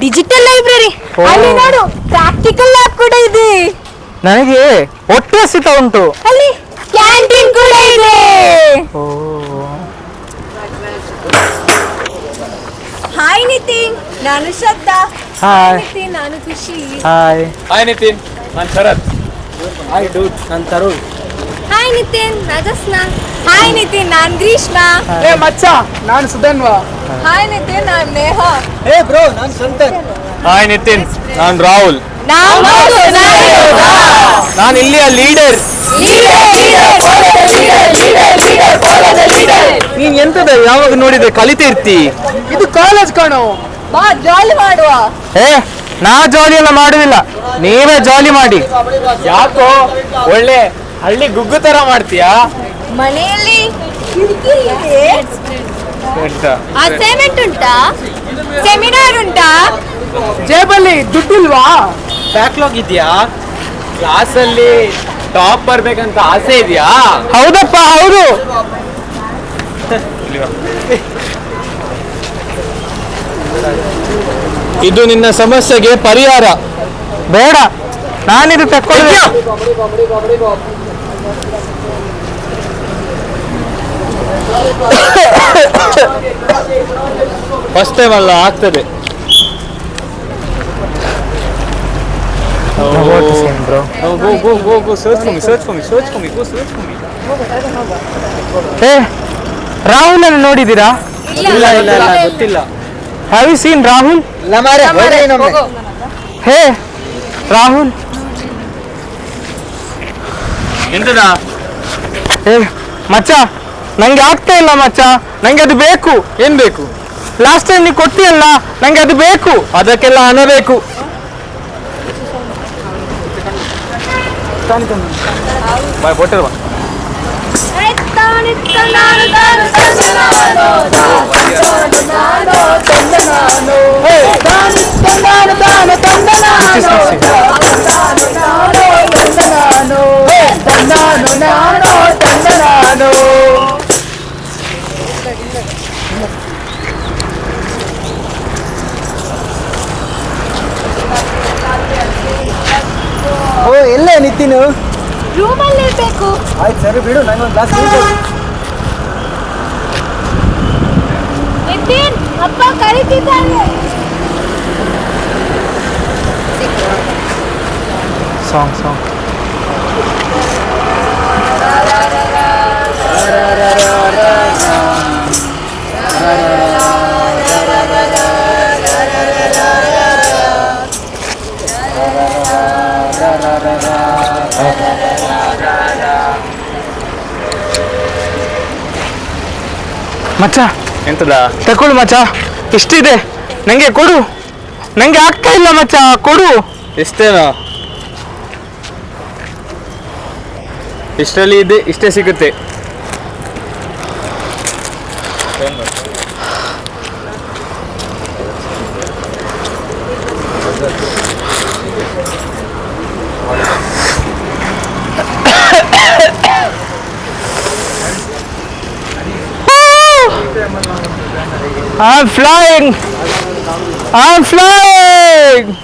ಡಿಜಿಟಲ್ ಲೈಬ್ರರಿ. ಅಲ್ಲಿ ನೋಡು, ಪ್ರಾಕ್ಟಿಕಲ್ ಲ್ಯಾಬ್ ಕೂಡ ಇದೆ. ನನಗೆ ಹೊಟ್ಟೆ ಹಸಿತ ಉಂಟು. ಅಲ್ಲಿ ಕ್ಯಾಂಟೀನ್ ಕೂಡ ಇದೆ. ಹಾಯ್ ನಿತಿನ್, ನಾನು ಶ್ರದ್ಧಾ. ಹಾಯ್ ನಿತಿನ್, ನಾನು ಖುಷಿ. ಹಾಯ್. ಹಾಯ್ ನಿತಿನ್, ನಾನು ಶರತ್. ಹಾಯ್ ಡೂಡ್, ನಾನು ತರುಣ್. ಹಾಯ್ ನಿತಿನ್, ರಾಜಸ್ನ. ಹಾಯ್ ನಿತಿನ್, ನಾನು ಗ್ರೀಷ್ಮ. ಮಚ್ಚ, ನಾನು ಸುಧನ್ವ. ಹಾಯ್ ನಿತಿನ್, ನಾನು ನೇಹ. ಬ್ರೋ, ನಾನು ಸಂತನ್. ಹಾಯ್ ನಿತಿನ್, ನಾನು ರಾಹುಲ್. ನಾನು ಇಲ್ಲಿಯ ಲೀಡರ್. ನೀನ್ ಎಂತದ ಯಾವಾಗ ನೋಡಿದ್ರೆ ಕಲಿತಾ ಇರ್ತಿ? ಇದು ಕಾಲೇಜ್ ಕಾಣೋ. ಬಾ ಜಾಲಿ ಮಾಡುವ. ನಾ ಜಾಲಿ ಎಲ್ಲ ಮಾಡುದಿಲ್ಲ, ನೀವೇ ಜಾಲಿ ಮಾಡಿ. ಯಾಕೋ ಒಳ್ಳೆ ಹಳ್ಳಿ ಗುಗ್ಗು ತರ ಮಾಡ್ತೀಯಾ? ಮನೆಯಲ್ಲಿ ಕಿರಿಕಿರಿ ಇದೆ. ಅಸೈನ್ಮೆಂಟ್ ಉಂಟಾ? ಸೆಮಿನಾರ್ ಉಂಟಾ? ಜೇಬಲ್ಲಿ ದುಡ್ಡಿಲ್ವಾ? ಬ್ಯಾಕ್ಲಾಗ್ ಇದೆಯಾ? ಕ್ಲಾಸಲ್ಲಿ ಟಾಪ್ ಬರ್ಬೇಕಂತ ಆಸೆ ಇದೆಯಾ? ಹೌದಪ್ಪ, ಹೌದು. ಇದು ನಿನ್ನ ಸಮಸ್ಯೆಗೆ ಪರಿಹಾರ. ಬೇಡ, ನಾನಿದು ತಕ್ಕೊಳ್ಳ. ಫಸ್ಟ್ ಟೈಮ್ ಅಲ್ಲ, ಆಗ್ತದೆ. ರಾಹುಲ್ ಅನ್ನು ನೋಡಿದ್ದೀರಾ? ಇಲ್ಲ ಇಲ್ಲ ಇಲ್ಲ, ಗೊತ್ತಿಲ್ಲ. Have you seen Rahul? Hey Rahul, ಎಂತದಾ? ಮಚ್ಚ, ನಂಗೆ ಆಗ್ತಾ ಇಲ್ಲ ಮಚ್ಚ, ನಂಗೆ ಅದು ಬೇಕು. ಏನ್ ಬೇಕು? ಲಾಸ್ಟ್ ಟೈಮ್ ನೀವು ಕೊಟ್ಟಿಯಲ್ಲ, ನಂಗೆ ಅದು ಬೇಕು. ಅದಕ್ಕೆಲ್ಲ ಹಣ ಬೇಕು. ಬೋಟಲ್ ಎಲ್ಲ ನಿತಿನ್ ರೂಮಲ್ಲಿ ಇರ್ಬೇಕು. ಆಯ್ತು ಸರಿ ಬಿಡು, ನಂಗೊಂದು ಗ್ಲಾಸ್ ನಿತಿನ್, ಅಪ್ಪ ಕರೀತಿದ್ದಾರೆ. ಸಾಂಗ್ ಮಚ್ಚ, ಎಂತದ? ತಗೊಳ್ಳು ಮಚ್ಚ, ಇಷ್ಟಿದೆ, ನಂಗೆ ಕೊಡು. ನಂಗೆ ಆಗ್ತಾ ಇಲ್ಲ ಮಚ್ಚ, ಕೊಡು. ಎಷ್ಟೇನಾ? ಇಷ್ಟರಲ್ಲಿ ಇದೆ, ಇಷ್ಟೇ ಸಿಗುತ್ತೆ. I'm flying. I'm flying!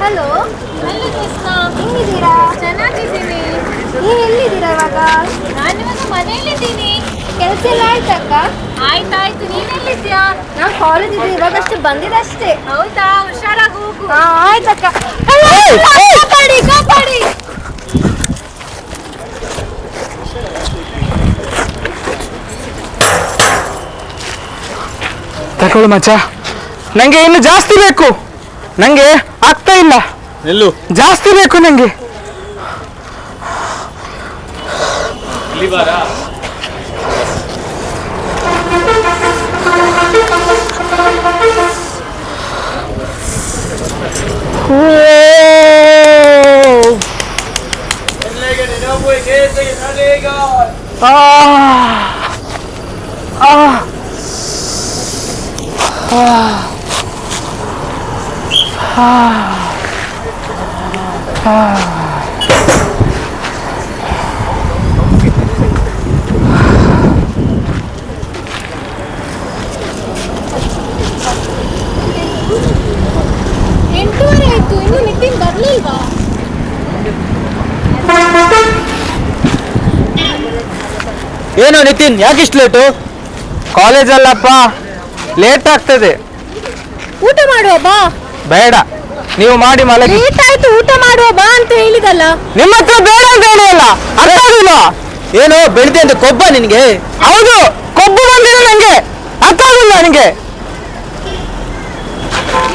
Hello, ಹೆಂಗಿದ್ದೀರಾ? ಚೆನ್ನಾಗಿದ್ದೀನಿ. ನೀನು ಎಲ್ಲಿದ್ದೀರಾ ಇವಾಗ? ನಾನಿವಾಗ ಮನೆಯಲ್ಲಿದ್ದೀನಿ. ಕೆಲಸ ಎಲ್ಲ ಆಯ್ತಕ್ಕ? ಆಯ್ತಾಯ್ತು. ನೀನೆಲ್ಲಿದ್ಯಾ? ನಾನು ಕಾಲೇಜಿಗೆ ಇವಾಗಷ್ಟೇ ಬಂದಿದ್ದಷ್ಟೇ. ಹೌದಾ? ಹುಷಾರಾಗಿ ಹೋಗು. ಆಯ್ತಕ್ಕ. ಕಾಪಾಡಿ ಕಾಪಾಡಿ. ತಗೊಳ್ಳು ಮಚ್ಚ, ನಂಗೆ ಇನ್ನು ಜಾಸ್ತಿ ಬೇಕು. ನಂಗೆ ಆಗ್ತಾ ಇಲ್ಲ. ಎಲ್ಲೂ ಜಾಸ್ತಿ ಬೇಕು ನಂಗೆ. ಎಂಟೂವರೆ ಆಯ್ತು, ಇನ್ನು ನಿತಿನ್ ಬರ್ಲಿಲ್ವಾ? ಏನು ನಿತಿನ್, ಯಾಕಿಷ್ಟು ಲೇಟು? ಕಾಲೇಜಲ್ಲಪ್ಪ, ಲೇಟ್ ಆಗ್ತದೆ. ಊಟ ಮಾಡುವ ಬಾ. ಬೇಡ, ನೀವು ಮಾಡಿ ಮಲಗಿ. ಲೇಟ್ ಆಯ್ತು, ಊಟ ಮಾಡುವ ಬಾ ಅಂತ ಹೇಳಿದಲ್ಲ. ನಿಮ್ಮ ಹತ್ರ ಬೇಡ ಅಂತ ಹೇಳಿಯಲ್ಲ, ಅರ್ಥ ಆಗಿಲ್ಲ. ಏನು ಬೆಳಿಗ್ಗೆ ಅಂತ ಕೊಬ್ಬ ನಿನಗೆ? ಹೌದು, ಕೊಬ್ಬು ಬಂದಿಲ್ಲ ನಂಗೆ, ಅರ್ಥ ಆಗಿಲ್ಲ ನನಗೆ.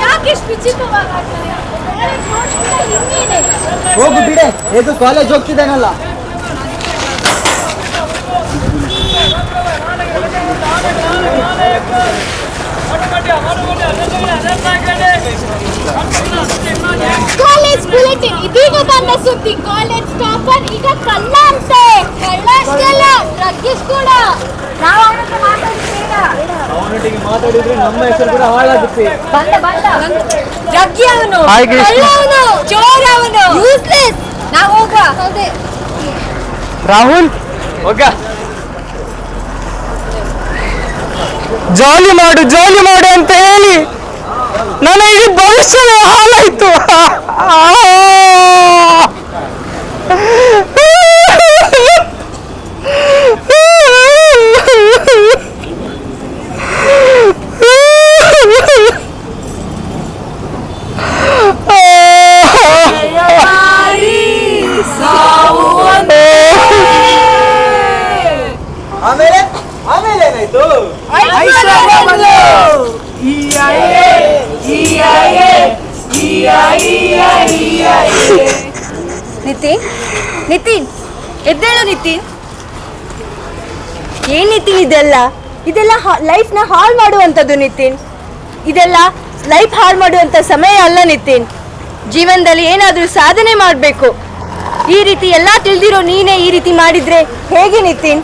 ಯಾಕೆ ಇಷ್ಟು ವಿಚಿತ್ರವಾಗಿ ಆಡ್ತಾರೆ? ಕಾಲೇಜ್ ನೋಡ್ತಿಲ್ಲ, ಹಿಂಗೇನೆ. ಹೋಗು ಬಿಡೆ, ಇದು ಕಾಲೇಜ್ ಹೋಗ್ತಿದ್ದಾನಲ್ಲ. ಕಾಲೇಜ್ ಬುಲೆಟಿನ್ ಇದೀಗ ಬಂದ ಸುದ್ದಿ. ಕಾಲೇಜ್ ಟಾಪರ್ ಈಗ ಕಳ್ಳ ಅಂತೆ. ಕಳ್ಳ ಅಷ್ಟೇ ಅಲ್ಲ, ಡ್ರಗ್ಗಿಸ್ಟ್ ಕೂಡ. ನಾವು ಅವನೊಟ್ಟಿಗೆ ಮಾತಾಡಿದ್ರೆ ನಮ್ಮ ಹೆಸರು ಕೂಡ ಹಾಳಾಗುತ್ತೆ. ಬಂದ ಡ್ರಗ್ಗಿ ಅವನು, ಕಳ್ಳ ಅವನು, ಚೋರ ಅವನು, ಯೂಸ್ಲೆಸ್. ನಾವು ಹೋಗ. ರಾಹುಲ್ ಹೋಗ, ಜಾಲಿ ಮಾಡು ಅಂತ ಹೇಳಿ ನನ್ನ ಇಡೀ ಭವಿಷ್ಯವೇ ಹಾಳಾಯ್ತು. ಆಮೇಲೆ ಏನಾಯ್ತು? ನಿತಿನ್ ಎದ್ದೇಳು. ನಿತಿನ್, ಏನ್ ನಿತಿನ್ ಇದೆಲ್ಲ? ಲೈಫ್ನ ಹಾಳು ಮಾಡುವಂಥದ್ದು ನಿತಿನ್. ಇದೆಲ್ಲ ಲೈಫ್ ಹಾಳು ಮಾಡುವಂಥ ಸಮಯ ಅಲ್ಲ ನಿತಿನ್. ಜೀವನದಲ್ಲಿ ಏನಾದರೂ ಸಾಧನೆ ಮಾಡಬೇಕು. ಈ ರೀತಿ ಎಲ್ಲ ತಿಳಿದಿರೋ ನೀನೇ ಈ ರೀತಿ ಮಾಡಿದ್ರೆ ಹೇಗೆ ನಿತಿನ್?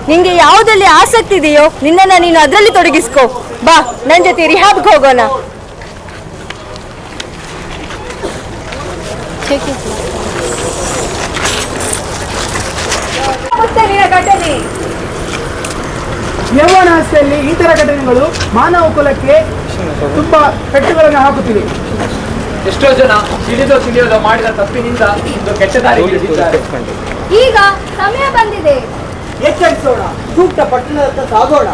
ನಿಂಗೆ ಯಾವುದಲ್ಲಿ ಆಸಕ್ತಿ ಇದೆಯೋ ನಿನ್ನನ್ನು ನೀನು ಅದರಲ್ಲಿ ತೊಡಗಿಸ್ಕೋ. ಬಾ, ನನ್ನ ಜೊತೆ ರಿಹಾಬ್ಗೆ ಹೋಗೋಣ. ಘಟನೆ ಯೌವನಾವಸ್ಥೆಯಲ್ಲಿ ಈ ತರ ಘಟನೆಗಳು ಮಾನವ ಕುಲಕ್ಕೆ ತುಂಬಾ ಪೆಟ್ಟುಗಳನ್ನು ಹಾಕುತ್ತಿವೆ. ಎಷ್ಟೋ ಜನ ತಿಳಿಯೋದು ಮಾಡಿದ ತಪ್ಪಿನಿಂದ ಒಂದು ಕೆಟ್ಟ ದಾರಿ ಹಿಡಿದಿದ್ದಾರೆ. ಈಗ ಸಮಯ ಬಂದಿದೆ, ಎಚ್ಚರಿಸೋಣ, ಸೂಕ್ತ ಪಟ್ಟಣದತ್ತ ಸಾಗೋಣ.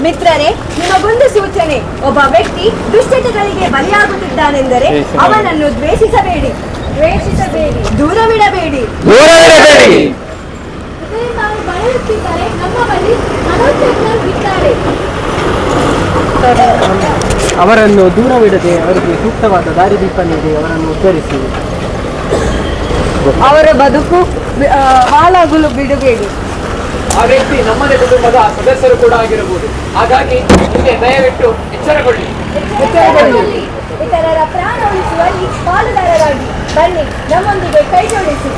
ಮಿತ್ರರೇ, ನಿಮಗೊಂದು ಸೂಚನೆ. ಒಬ್ಬ ವ್ಯಕ್ತಿ ದುಶ್ಚಟಗಳಿಗೆ ಬಲಿಯಾಗುತ್ತಿದ್ದಾನೆಂದರೆ ಅವನನ್ನು ದ್ವೇಷಿಸಬೇಡಿ, ದೂರವಿಡಬೇಡಿ. ಇದರಿಂದಾಗಿ ಬಳಲುತ್ತಿದ್ದಾರೆ. ನಮ್ಮ ಬಳಿ ಮನೋತಜ್ಞರಿದ್ದಾರೆ. ಅವರನ್ನು ದೂರವಿಡದೆ ಅವರಿಗೆ ಸೂಕ್ತವಾದ ದಾರಿದೀಪ ನೀಡಿ ಅವರನ್ನು ಉದ್ಧರಿಸಿ. ಅವರ ಬದುಕು ಹಾಳಾಗಲು ಬಿಡಬೇಡಿ. ಆ ವ್ಯಕ್ತಿ ನಮ್ಮದೇ ಕುಟುಂಬದ ಸದಸ್ಯರು ಕೂಡ ಆಗಿರಬಹುದು. ಹಾಗಾಗಿ ದಯವಿಟ್ಟು ಎಚ್ಚರಗೊಳ್ಳಿ. ಇತರರ ಪ್ರಾಣ ಉಳಿಸುವಲ್ಲಿ ಪಾಲುದಾರರಾಗಿ ಬನ್ನಿ, ನಮ್ಮೊಂದಿಗೆ ಕೈ ಜೋಡಿಸಿ.